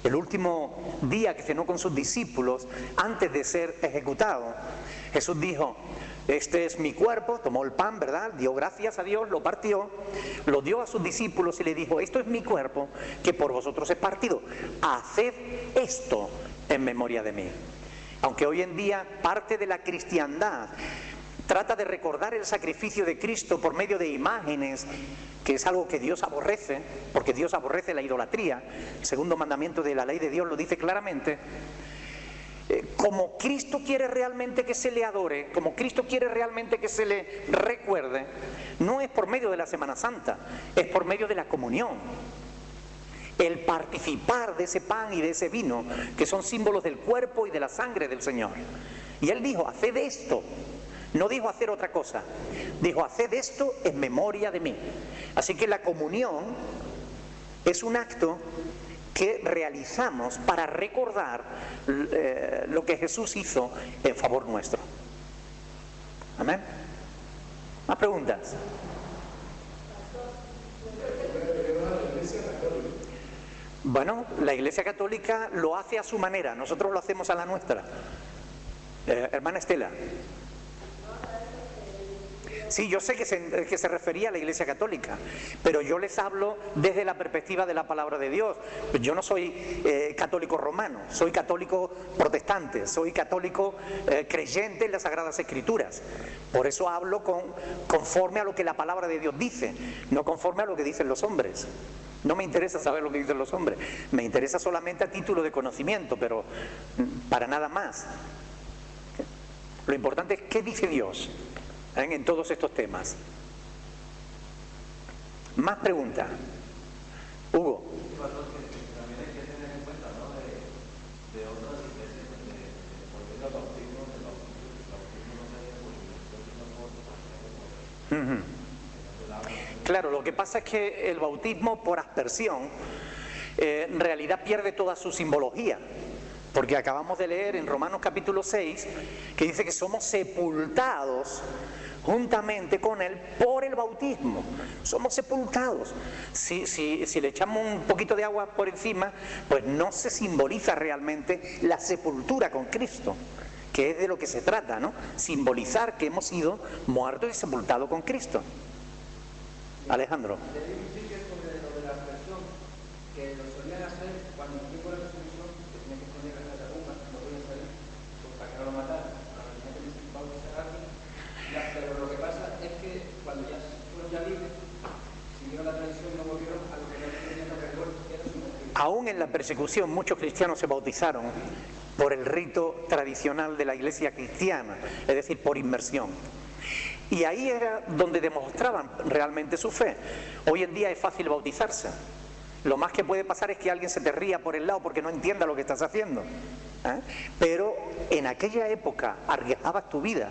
El último día que cenó con sus discípulos antes de ser ejecutado. Jesús dijo, este es mi cuerpo, tomó el pan, ¿verdad? Dio gracias a Dios, lo partió, lo dio a sus discípulos y le dijo, esto es mi cuerpo que por vosotros es partido. Haced esto en memoria de mí. Aunque hoy en día parte de la cristiandad trata de recordar el sacrificio de Cristo por medio de imágenes, que es algo que Dios aborrece, porque Dios aborrece la idolatría. El segundo mandamiento de la ley de Dios lo dice claramente. Como Cristo quiere realmente que se le adore, como Cristo quiere realmente que se le recuerde, no es por medio de la Semana Santa, es por medio de la comunión. El participar de ese pan y de ese vino, que son símbolos del cuerpo y de la sangre del Señor. Y Él dijo, haced esto. No dijo hacer otra cosa. Dijo, haced esto en memoria de mí. Así que la comunión es un acto que realizamos para recordar lo que Jesús hizo en favor nuestro. Amén. ¿Más preguntas? Bueno, la Iglesia Católica lo hace a su manera, nosotros lo hacemos a la nuestra. Hermana Estela. Sí, yo sé que se refería a la Iglesia Católica, pero yo les hablo desde la perspectiva de la palabra de Dios. Yo no soy católico romano, soy católico protestante, soy católico creyente en las Sagradas Escrituras. Por eso hablo conforme a lo que la palabra de Dios dice, no conforme a lo que dicen los hombres. No me interesa saber lo que dicen los hombres, me interesa solamente a título de conocimiento, pero para nada más. Lo importante es qué dice Dios en todos estos temas. Más preguntas. Hugo. También hay que tener en cuenta, ¿no? De otras iglesias porque el bautismo no se hace Claro, lo que pasa es que el bautismo por aspersión en realidad pierde toda su simbología. Porque acabamos de leer en Romanos capítulo 6 que dice que somos sepultados juntamente con Él por el bautismo. Somos sepultados. Si le echamos un poquito de agua por encima, pues no se simboliza realmente la sepultura con Cristo, que es de lo que se trata, ¿no? Simbolizar que hemos sido muertos y sepultados con Cristo. Alejandro. aún en la persecución muchos cristianos se bautizaron por el rito tradicional de la iglesia cristiana, es decir, por inmersión. Y ahí era donde demostraban realmente su fe. Hoy en día es fácil bautizarse. Lo más que puede pasar es que alguien se te ría por el lado porque no entienda lo que estás haciendo. Pero en aquella época arriesgabas tu vida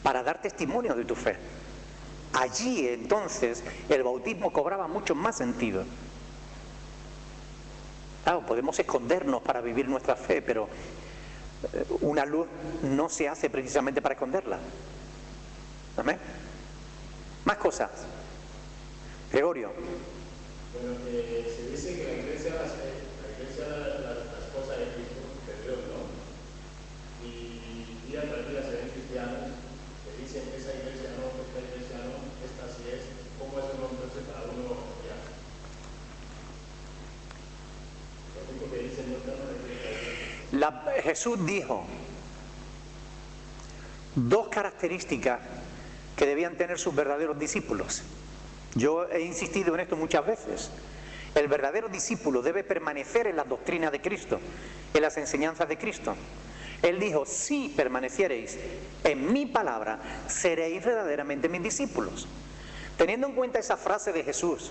para dar testimonio de tu fe. Allí entonces el bautismo cobraba mucho más sentido. Claro, podemos escondernos para vivir nuestra fe, pero una luz no se hace precisamente para esconderla. ¿Amén? Más cosas. Gregorio. Bueno, se dice que la iglesia las cosas de Cristo, de Dios, ¿no? Y día tras día se ven cristianos que dicen que esa iglesia no, que esta iglesia no, esta sí es. ¿Cómo es uno entonces para uno ya? Lo único que dicen no está en la iglesia. Jesús dijo dos características que debían tener sus verdaderos discípulos. Yo he insistido en esto muchas veces. El verdadero discípulo debe permanecer en las doctrinas de Cristo, en las enseñanzas de Cristo. Él dijo, si permaneciereis en mi palabra, seréis verdaderamente mis discípulos. Teniendo en cuenta esa frase de Jesús,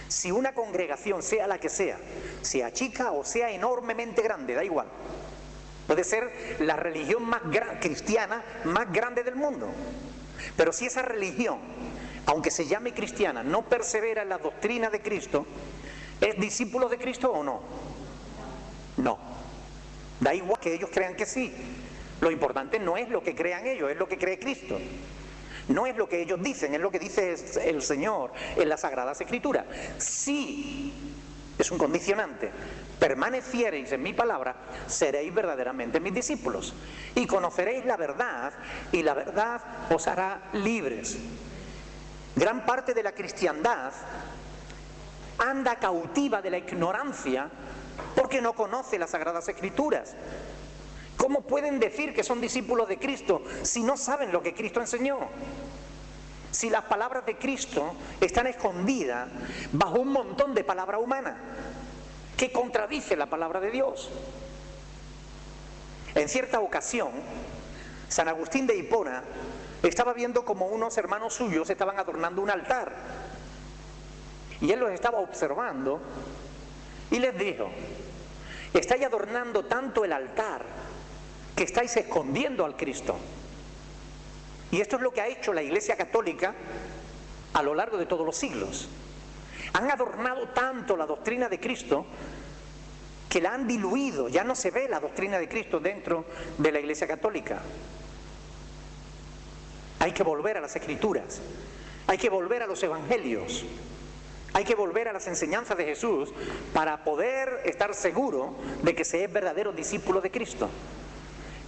si una congregación, sea la que sea chica o sea enormemente grande, da igual, puede ser la religión más cristiana más grande del mundo, pero si esa religión, aunque se llame cristiana, no persevera en la doctrina de Cristo, ¿es discípulo de Cristo o no? No. Da igual que ellos crean que sí. Lo importante no es lo que crean ellos, es lo que cree Cristo. No es lo que ellos dicen, es lo que dice el Señor en las Sagradas Escrituras. Sí, es un condicionante. Permaneciereis en mi palabra, seréis verdaderamente mis discípulos. Y conoceréis la verdad, y la verdad os hará libres. Gran parte de la cristiandad anda cautiva de la ignorancia porque no conoce las Sagradas Escrituras. ¿Cómo pueden decir que son discípulos de Cristo si no saben lo que Cristo enseñó? Si las palabras de Cristo están escondidas bajo un montón de palabra humana que contradice la palabra de Dios. En cierta ocasión, San Agustín de Hipona estaba viendo como unos hermanos suyos estaban adornando un altar. Y él los estaba observando y les dijo, estáis adornando tanto el altar que estáis escondiendo al Cristo. Y esto es lo que ha hecho la Iglesia Católica a lo largo de todos los siglos. Han adornado tanto la doctrina de Cristo que la han diluido, ya no se ve la doctrina de Cristo dentro de la Iglesia Católica. Hay que volver a las Escrituras, hay que volver a los Evangelios, hay que volver a las enseñanzas de Jesús para poder estar seguro de que se es verdadero discípulo de Cristo.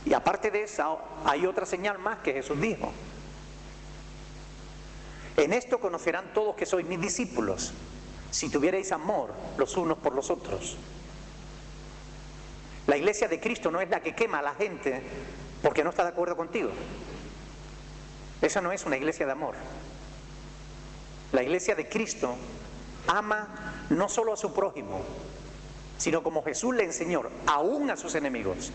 Y aparte de esa, hay otra señal más que Jesús dijo. En esto conocerán todos que sois mis discípulos, si tuvierais amor los unos por los otros. La iglesia de Cristo no es la que quema a la gente porque no está de acuerdo contigo. Esa no es una iglesia de amor. La iglesia de Cristo ama no solo a su prójimo, sino como Jesús le enseñó, aún a sus enemigos.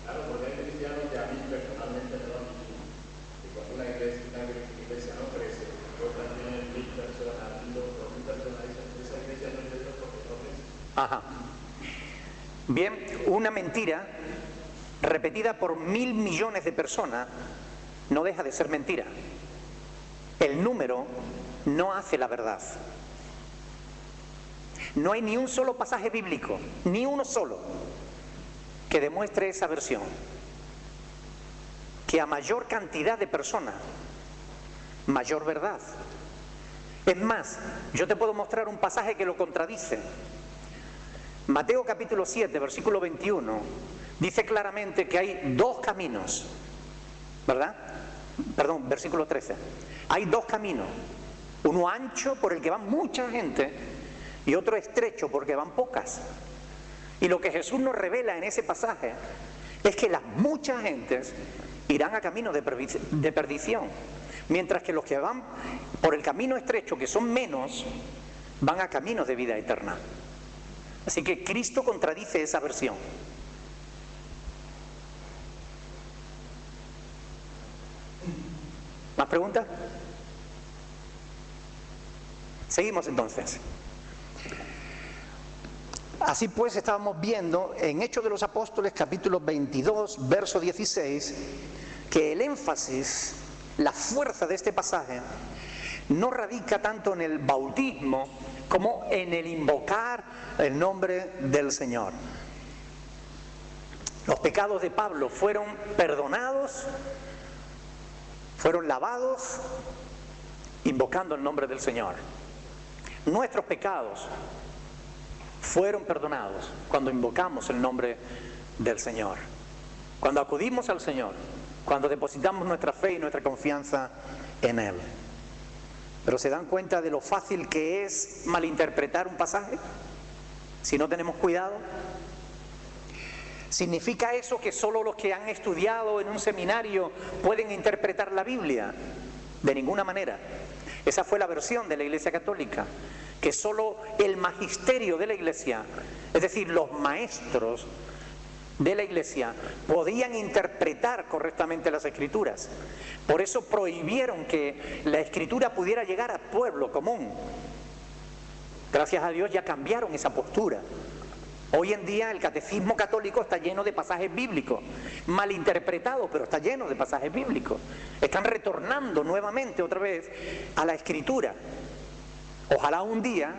Claro, porque hay cristianos que a mí personalmente me lo han dicho, que cuando una iglesia no crece, yo también 1000 personas, 2000 personas, esa iglesia no es de Dios porque no crece. Ajá. Bien, una mentira repetida por 1000 millones de personas no deja de ser mentira. El número no hace la verdad. No hay ni un solo pasaje bíblico, ni uno solo, que demuestre esa versión. Que a mayor cantidad de personas, mayor verdad. Es más, yo te puedo mostrar un pasaje que lo contradice. Mateo capítulo 7, versículo 21, dice claramente que hay dos caminos, ¿verdad? Perdón, versículo 13. Hay dos caminos, uno ancho por el que va mucha gente y otro estrecho por el que van pocas. Y lo que Jesús nos revela en ese pasaje es que las muchas gentes irán a camino de perdición, mientras que los que van por el camino estrecho, que son menos, van a caminos de vida eterna. Así que Cristo contradice esa versión. ¿Más preguntas? Seguimos entonces. Así pues, estábamos viendo en Hechos de los Apóstoles, capítulo 22, verso 16, que el énfasis, la fuerza de este pasaje, no radica tanto en el bautismo como en el invocar el nombre del Señor. Los pecados de Pablo fueron perdonados, fueron lavados, invocando el nombre del Señor. Nuestros pecados fueron perdonados cuando invocamos el nombre del Señor, cuando acudimos al Señor, cuando depositamos nuestra fe y nuestra confianza en Él. Pero ¿se dan cuenta de lo fácil que es malinterpretar un pasaje si no tenemos cuidado? ¿Significa eso que solo los que han estudiado en un seminario pueden interpretar la Biblia? De ninguna manera. Esa fue la versión de la Iglesia Católica, que solo el magisterio de la Iglesia, es decir, los maestros de la Iglesia, podían interpretar correctamente las Escrituras. Por eso prohibieron que la Escritura pudiera llegar al pueblo común. Gracias a Dios ya cambiaron esa postura. Hoy en día el catecismo católico está lleno de pasajes bíblicos, malinterpretados, pero está lleno de pasajes bíblicos. Están retornando nuevamente otra vez a la Escritura. Ojalá un día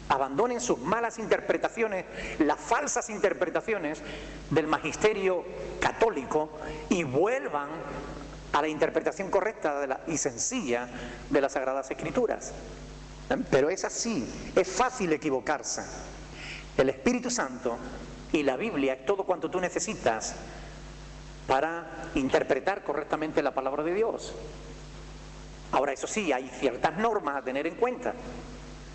abandonen sus malas interpretaciones, las falsas interpretaciones del magisterio católico y vuelvan a la interpretación correcta y sencilla de las Sagradas Escrituras. Pero es así, es fácil equivocarse. El Espíritu Santo y la Biblia es todo cuanto tú necesitas para interpretar correctamente la palabra de Dios. Ahora, eso sí, hay ciertas normas a tener en cuenta.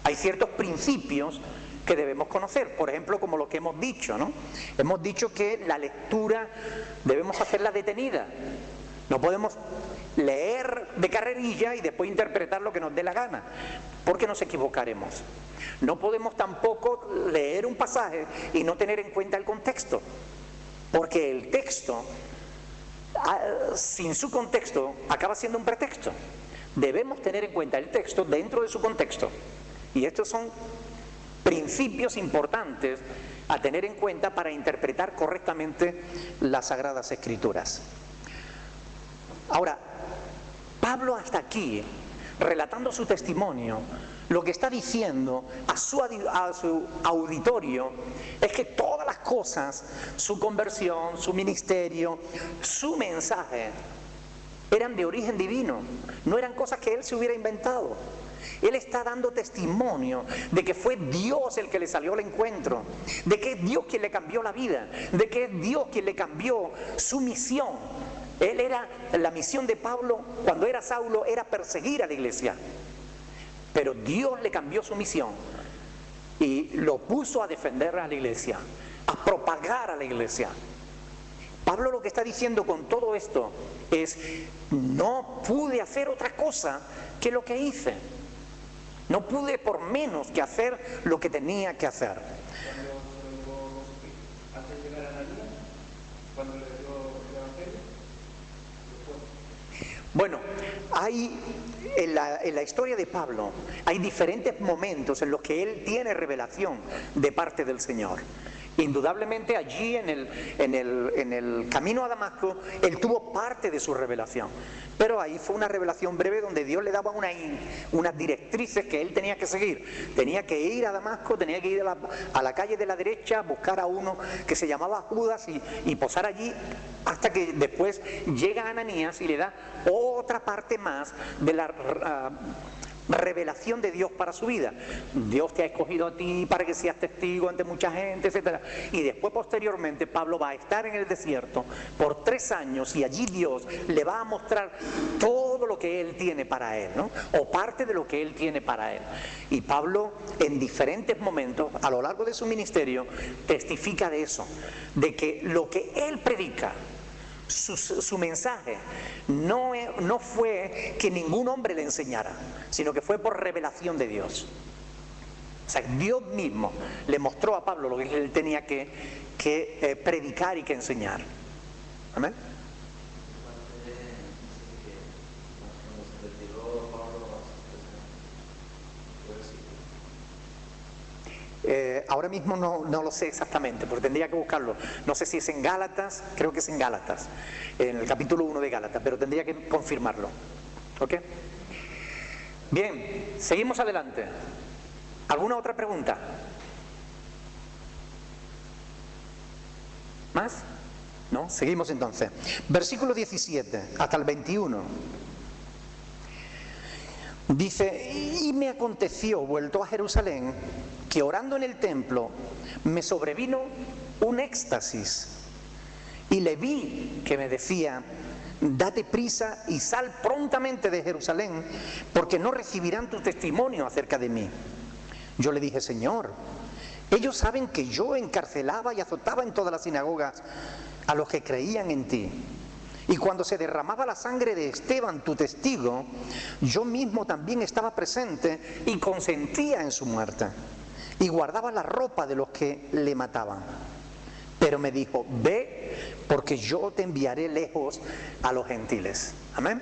Hay ciertos principios que debemos conocer, por ejemplo, como lo que hemos dicho, ¿no? Hemos dicho que la lectura debemos hacerla detenida. No podemos leer de carrerilla y después interpretar lo que nos dé la gana, porque nos equivocaremos. No podemos tampoco leer un pasaje y no tener en cuenta el contexto, porque el texto, sin su contexto, acaba siendo un pretexto. Debemos tener en cuenta el texto dentro de su contexto. Y estos son principios importantes a tener en cuenta para interpretar correctamente las Sagradas Escrituras. Ahora, Pablo hasta aquí, relatando su testimonio, lo que está diciendo a su auditorio es que todas las cosas, su conversión, su ministerio, su mensaje, eran de origen divino, no eran cosas que él se hubiera inventado. Él está dando testimonio de que fue Dios el que le salió al encuentro, de que es Dios quien le cambió la vida, de que es Dios quien le cambió su misión. La misión de Pablo cuando era Saulo era perseguir a la iglesia, pero Dios le cambió su misión y lo puso a defender a la iglesia, a propagar a la iglesia. Pablo lo que está diciendo con todo esto es: no pude hacer otra cosa que lo que hice. No pude por menos que hacer lo que tenía que hacer. Antes de llegar a Ananías, cuando le dio el Evangelio, bueno, en la historia de Pablo hay diferentes momentos en los que él tiene revelación de parte del Señor. Indudablemente allí en el camino a Damasco él tuvo parte de su revelación, pero ahí fue una revelación breve donde Dios le daba unas directrices que él tenía que seguir. Tenía que ir a Damasco, tenía que ir a la calle de la derecha, buscar a uno que se llamaba Judas y posar allí, hasta que después llega Ananías y le da otra parte más de la revelación de Dios para su vida. Dios te ha escogido a ti para que seas testigo ante mucha gente, etc. Y después, posteriormente, Pablo va a estar en el desierto por 3 años y allí Dios le va a mostrar todo lo que Él tiene para él, ¿no? O parte de lo que Él tiene para él. Y Pablo, en diferentes momentos, a lo largo de su ministerio, testifica de eso, de que lo que Él predica, su mensaje no fue que ningún hombre le enseñara, sino que fue por revelación de Dios. sea, Dios mismo le mostró a Pablo lo que él tenía que predicar y que enseñar. Amén. Ahora mismo no lo sé exactamente, porque tendría que buscarlo. No sé si es en Gálatas, creo que es en Gálatas, en el capítulo 1 de Gálatas, pero tendría que confirmarlo. ¿Ok? Bien, seguimos adelante. ¿Alguna otra pregunta? ¿Más? ¿No? Seguimos entonces. Versículo 17 hasta el 21. Dice: y me aconteció, vuelto a Jerusalén, que orando en el templo me sobrevino un éxtasis, y le vi que me decía: date prisa y sal prontamente de Jerusalén, porque no recibirán tu testimonio acerca de mí. Yo le dije: Señor, ellos saben que yo encarcelaba y azotaba en todas las sinagogas a los que creían en ti. Y cuando se derramaba la sangre de Esteban, tu testigo, yo mismo también estaba presente y consentía en su muerte, y guardaba la ropa de los que le mataban. Pero me dijo: ve, porque yo te enviaré lejos a los gentiles. Amén.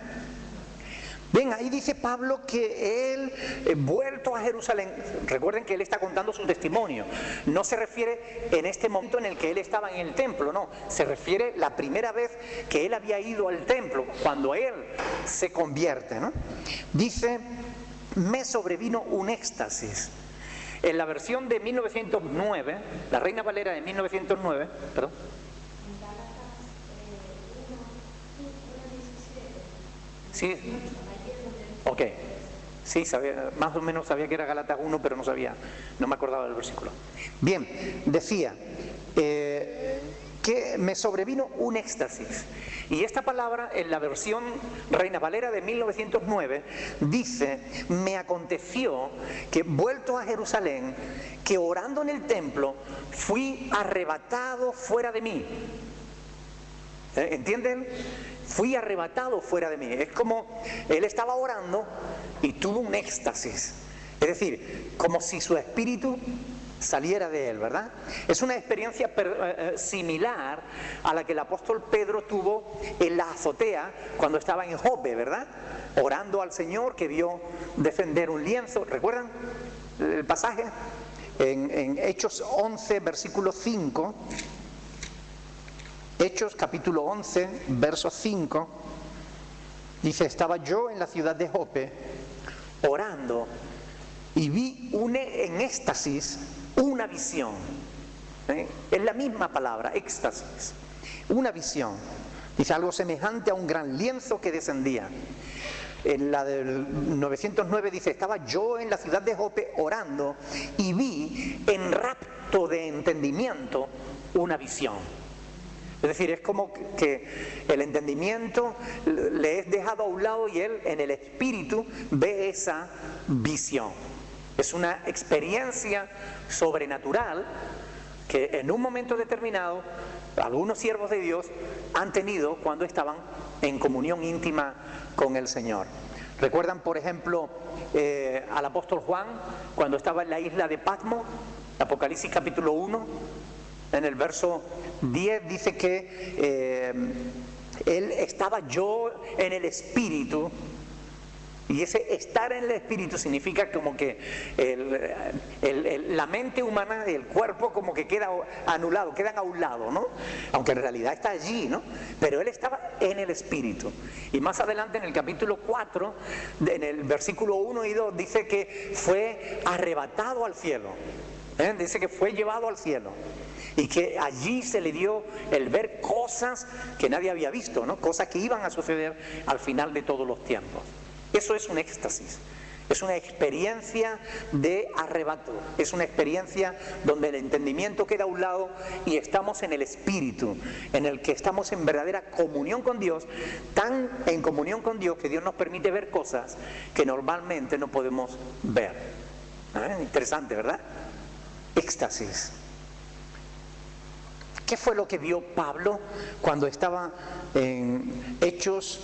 Bien, ahí dice Pablo que él, vuelto a Jerusalén, recuerden que él está contando su testimonio, no se refiere en este momento en el que él estaba en el templo, no, se refiere la primera vez que él había ido al templo, cuando él se convierte, ¿no? Dice: me sobrevino un éxtasis. En la versión de 1909, la Reina Valera de 1909, perdón. Sí. Ok, sí, sabía, más o menos sabía que era Gálatas 1, pero no me acordaba del versículo. Bien, decía que me sobrevino un éxtasis. Y esta palabra en la versión Reina Valera de 1909 dice: me aconteció que vuelto a Jerusalén, que orando en el templo fui arrebatado fuera de mí. ¿Entienden? Fui arrebatado fuera de mí. Es como él estaba orando y tuvo un éxtasis. Es decir, como si su espíritu saliera de él, ¿verdad? Es una experiencia similar a la que el apóstol Pedro tuvo en la azotea cuando estaba en Jope, ¿verdad? Orando al Señor, que vio descender un lienzo. ¿Recuerdan el pasaje? En Hechos 11, versículo 5... Hechos capítulo 11, verso 5, dice: estaba yo en la ciudad de Jope orando y vi en éxtasis una visión. Es la misma palabra, éxtasis, una visión. Dice: algo semejante a un gran lienzo que descendía. En la del 909 dice: estaba yo en la ciudad de Jope orando y vi en rapto de entendimiento una visión. Es decir, es como que el entendimiento le es dejado a un lado y él en el espíritu ve esa visión. Es una experiencia sobrenatural que en un momento determinado algunos siervos de Dios han tenido cuando estaban en comunión íntima con el Señor. ¿Recuerdan, por ejemplo, al apóstol Juan cuando estaba en la isla de Patmos? Apocalipsis capítulo 1. En el verso 10 dice que él estaba yo en el espíritu, y ese estar en el espíritu significa como que la mente humana y el cuerpo como que queda anulado, quedan a un lado, ¿no? Aunque en realidad está allí, ¿no? Pero él estaba en el espíritu. Y más adelante en el capítulo 4, en el versículo 1 y 2, dice que fue arrebatado al cielo. Dice que fue llevado al cielo. Y que allí se le dio el ver cosas que nadie había visto, ¿no? Cosas que iban a suceder al final de todos los tiempos. Eso es un éxtasis. Es una experiencia de arrebato. Es una experiencia donde el entendimiento queda a un lado y estamos en el espíritu, en el que estamos en verdadera comunión con Dios, tan en comunión con Dios que Dios nos permite ver cosas que normalmente no podemos ver. Interesante, ¿verdad? Éxtasis. ¿Qué fue lo que vio Pablo cuando estaba en Hechos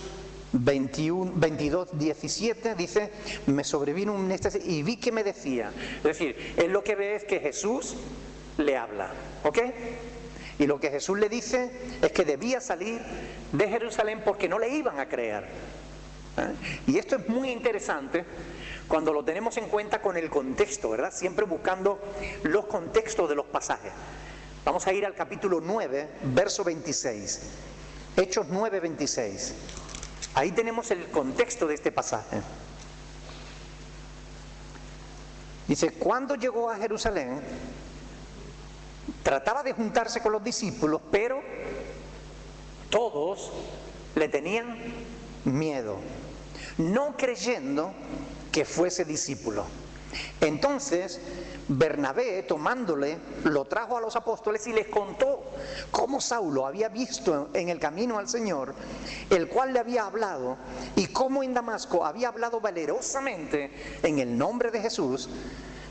22, 17 dice, me sobrevino un éxtasis y vi que me decía. Es decir, él lo que ve es que Jesús le habla, ¿ok? Y lo que Jesús le dice es que debía salir de Jerusalén porque no le iban a creer. Y esto es muy interesante cuando lo tenemos en cuenta con el contexto, ¿verdad? Siempre buscando los contextos de los pasajes. Vamos a ir al capítulo 9, verso 26. Hechos 9, 26. Ahí tenemos el contexto de este pasaje. Dice, cuando llegó a Jerusalén, trataba de juntarse con los discípulos, pero todos le tenían miedo, no creyendo que fuese discípulo. Entonces Bernabé, tomándole, lo trajo a los apóstoles y les contó cómo Saulo había visto en el camino al Señor, el cual le había hablado, y cómo en Damasco había hablado valerosamente en el nombre de Jesús.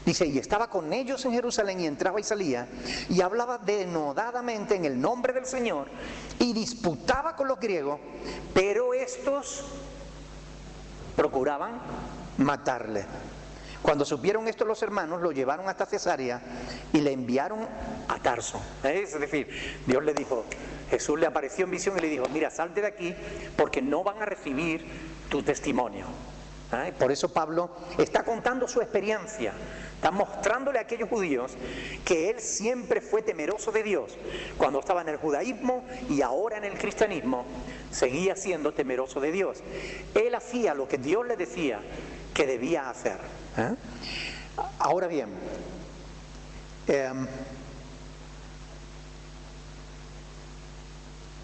Dice, y estaba con ellos en Jerusalén y entraba y salía y hablaba denodadamente en el nombre del Señor y disputaba con los griegos, pero estos procuraban matarle. Cuando supieron esto los hermanos, lo llevaron hasta Cesarea y le enviaron a Tarso. Es decir, Dios le dijo, Jesús le apareció en visión y le dijo, mira, salte de aquí porque no van a recibir tu testimonio. Por eso Pablo está contando su experiencia, está mostrándole a aquellos judíos que él siempre fue temeroso de Dios. Cuando estaba en el judaísmo y ahora en el cristianismo, seguía siendo temeroso de Dios. Él hacía lo que Dios le decía que debía hacer. Ahora bien,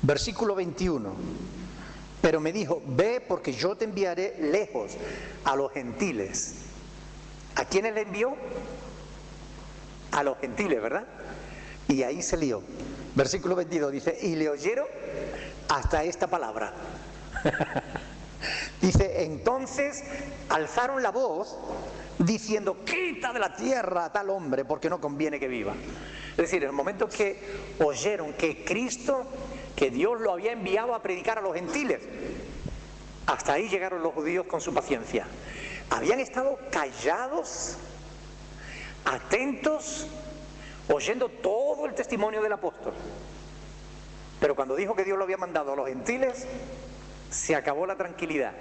versículo 21. Pero me dijo, ve porque yo te enviaré lejos a los gentiles. ¿A quiénes le envió? A los gentiles, ¿verdad? Y ahí se lió. Versículo 22 dice, y le oyeron hasta esta palabra. Dice, entonces alzaron la voz diciendo, quita de la tierra a tal hombre porque no conviene que viva. Es decir, en el momento que oyeron que Cristo, que Dios lo había enviado a predicar a los gentiles, hasta ahí llegaron los judíos con su paciencia. Habían estado callados, atentos, oyendo todo el testimonio del apóstol. Pero cuando dijo que Dios lo había mandado a los gentiles, se acabó la tranquilidad.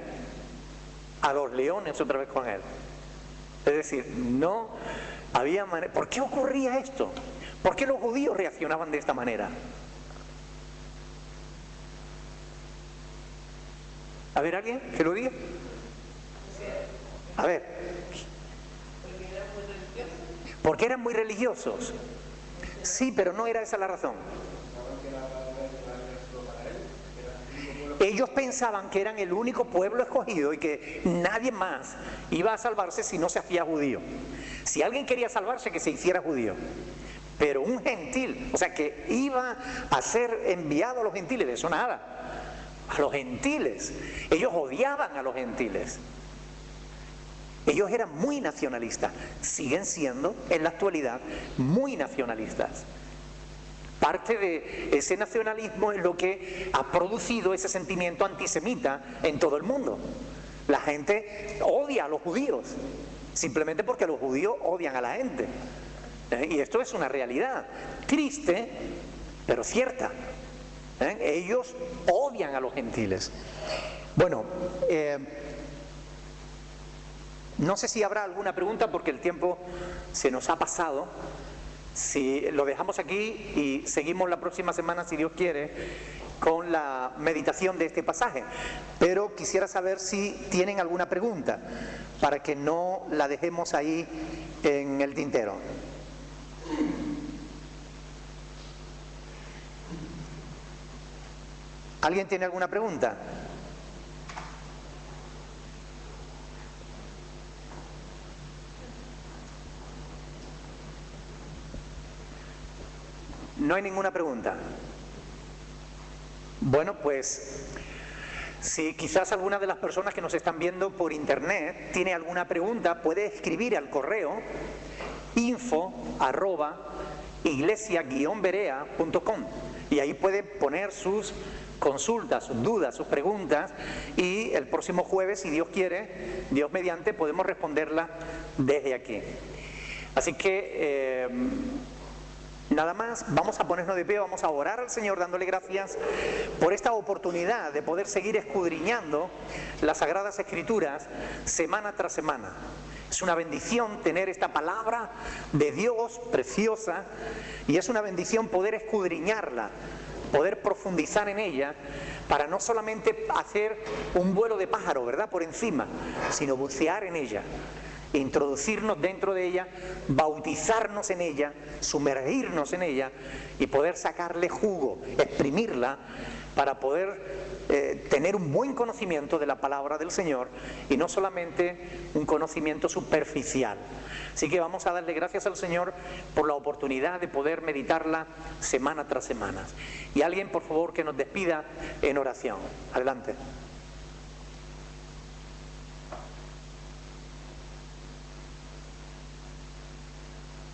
A los leones otra vez con él. Es decir, no había manera. ¿Por qué ocurría esto? ¿Por qué los judíos reaccionaban de esta manera? A ver, ¿alguien que lo diga? A ver. Porque eran muy religiosos. Sí, pero no era esa la razón. Ellos pensaban que eran el único pueblo escogido y que nadie más iba a salvarse si no se hacía judío. Si alguien quería salvarse, que se hiciera judío. Pero un gentil, o sea, que iba a ser enviado a los gentiles, de eso nada. A los gentiles. Ellos odiaban a los gentiles. Ellos eran muy nacionalistas. Siguen siendo, en la actualidad, muy nacionalistas. Parte de ese nacionalismo es lo que ha producido ese sentimiento antisemita en todo el mundo. La gente odia a los judíos, simplemente porque los judíos odian a la gente. Y esto es una realidad, triste, pero cierta. Ellos odian a los gentiles. Bueno, no sé si habrá alguna pregunta porque el tiempo se nos ha pasado. Si lo dejamos aquí y seguimos la próxima semana, si Dios quiere, con la meditación de este pasaje. Pero quisiera saber si tienen alguna pregunta para que no la dejemos ahí en el tintero. ¿Alguien tiene alguna pregunta? No hay ninguna pregunta. Bueno, pues si quizás alguna de las personas que nos están viendo por internet tiene alguna pregunta, puede escribir al correo info@iglesia-berea.com y ahí puede poner sus consultas, sus dudas, sus preguntas, y el próximo jueves, si Dios quiere, Dios mediante, podemos responderlas desde aquí. Así que nada más, vamos a ponernos de pie, vamos a orar al Señor dándole gracias por esta oportunidad de poder seguir escudriñando las Sagradas Escrituras semana tras semana. Es una bendición tener esta palabra de Dios preciosa, y es una bendición poder escudriñarla, poder profundizar en ella, para no solamente hacer un vuelo de pájaro, ¿verdad?, por encima, sino bucear en ella, introducirnos dentro de ella, bautizarnos en ella, sumergirnos en ella y poder sacarle jugo, exprimirla, para poder tener un buen conocimiento de la palabra del Señor, y no solamente un conocimiento superficial. Así que vamos a darle gracias al Señor por la oportunidad de poder meditarla semana tras semana. Y alguien, por favor, que nos despida en oración. Adelante.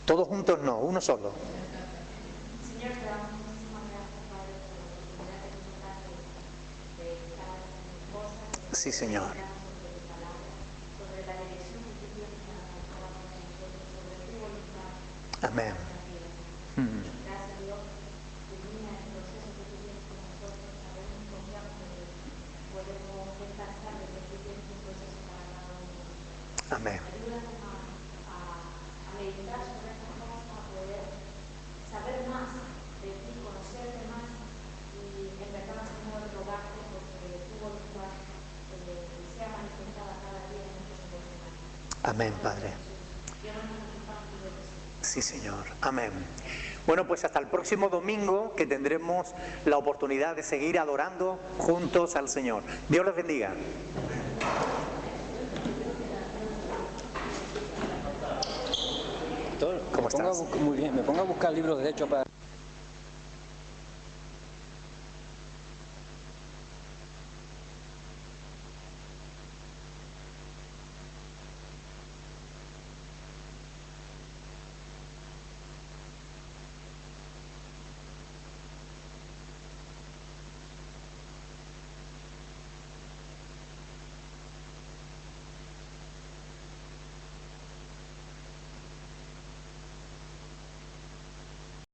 Todos juntos no, uno solo. Señor, te damos muchísimas gracias, Padre, por la oportunidad que nos das de estar en cosas. Sí, Señor. Sobre tu palabra, sobre la dirección que tú tienes para cada uno de nosotros, sobre tu voluntad. Amén. Gracias, Dios, ilumina el proceso que tú tienes con nosotros. Sabemos y confiamos en que podemos descansar de que tú tienes un proceso para cada uno de nosotros. Amén. Ayúdanos a meditar sobre estas cosas para poder saber más de ti, conocerte más, y en verdad, Señor, rogarte porque tu voluntad sea manifestada cada día en nuestros corazones. Amén, Padre. Sí, Señor. Amén. Bueno, pues hasta el próximo domingo, que tendremos la oportunidad de seguir adorando juntos al Señor. Dios les bendiga. ¿Cómo estás? Muy bien, me pongo a buscar libros de hecho para...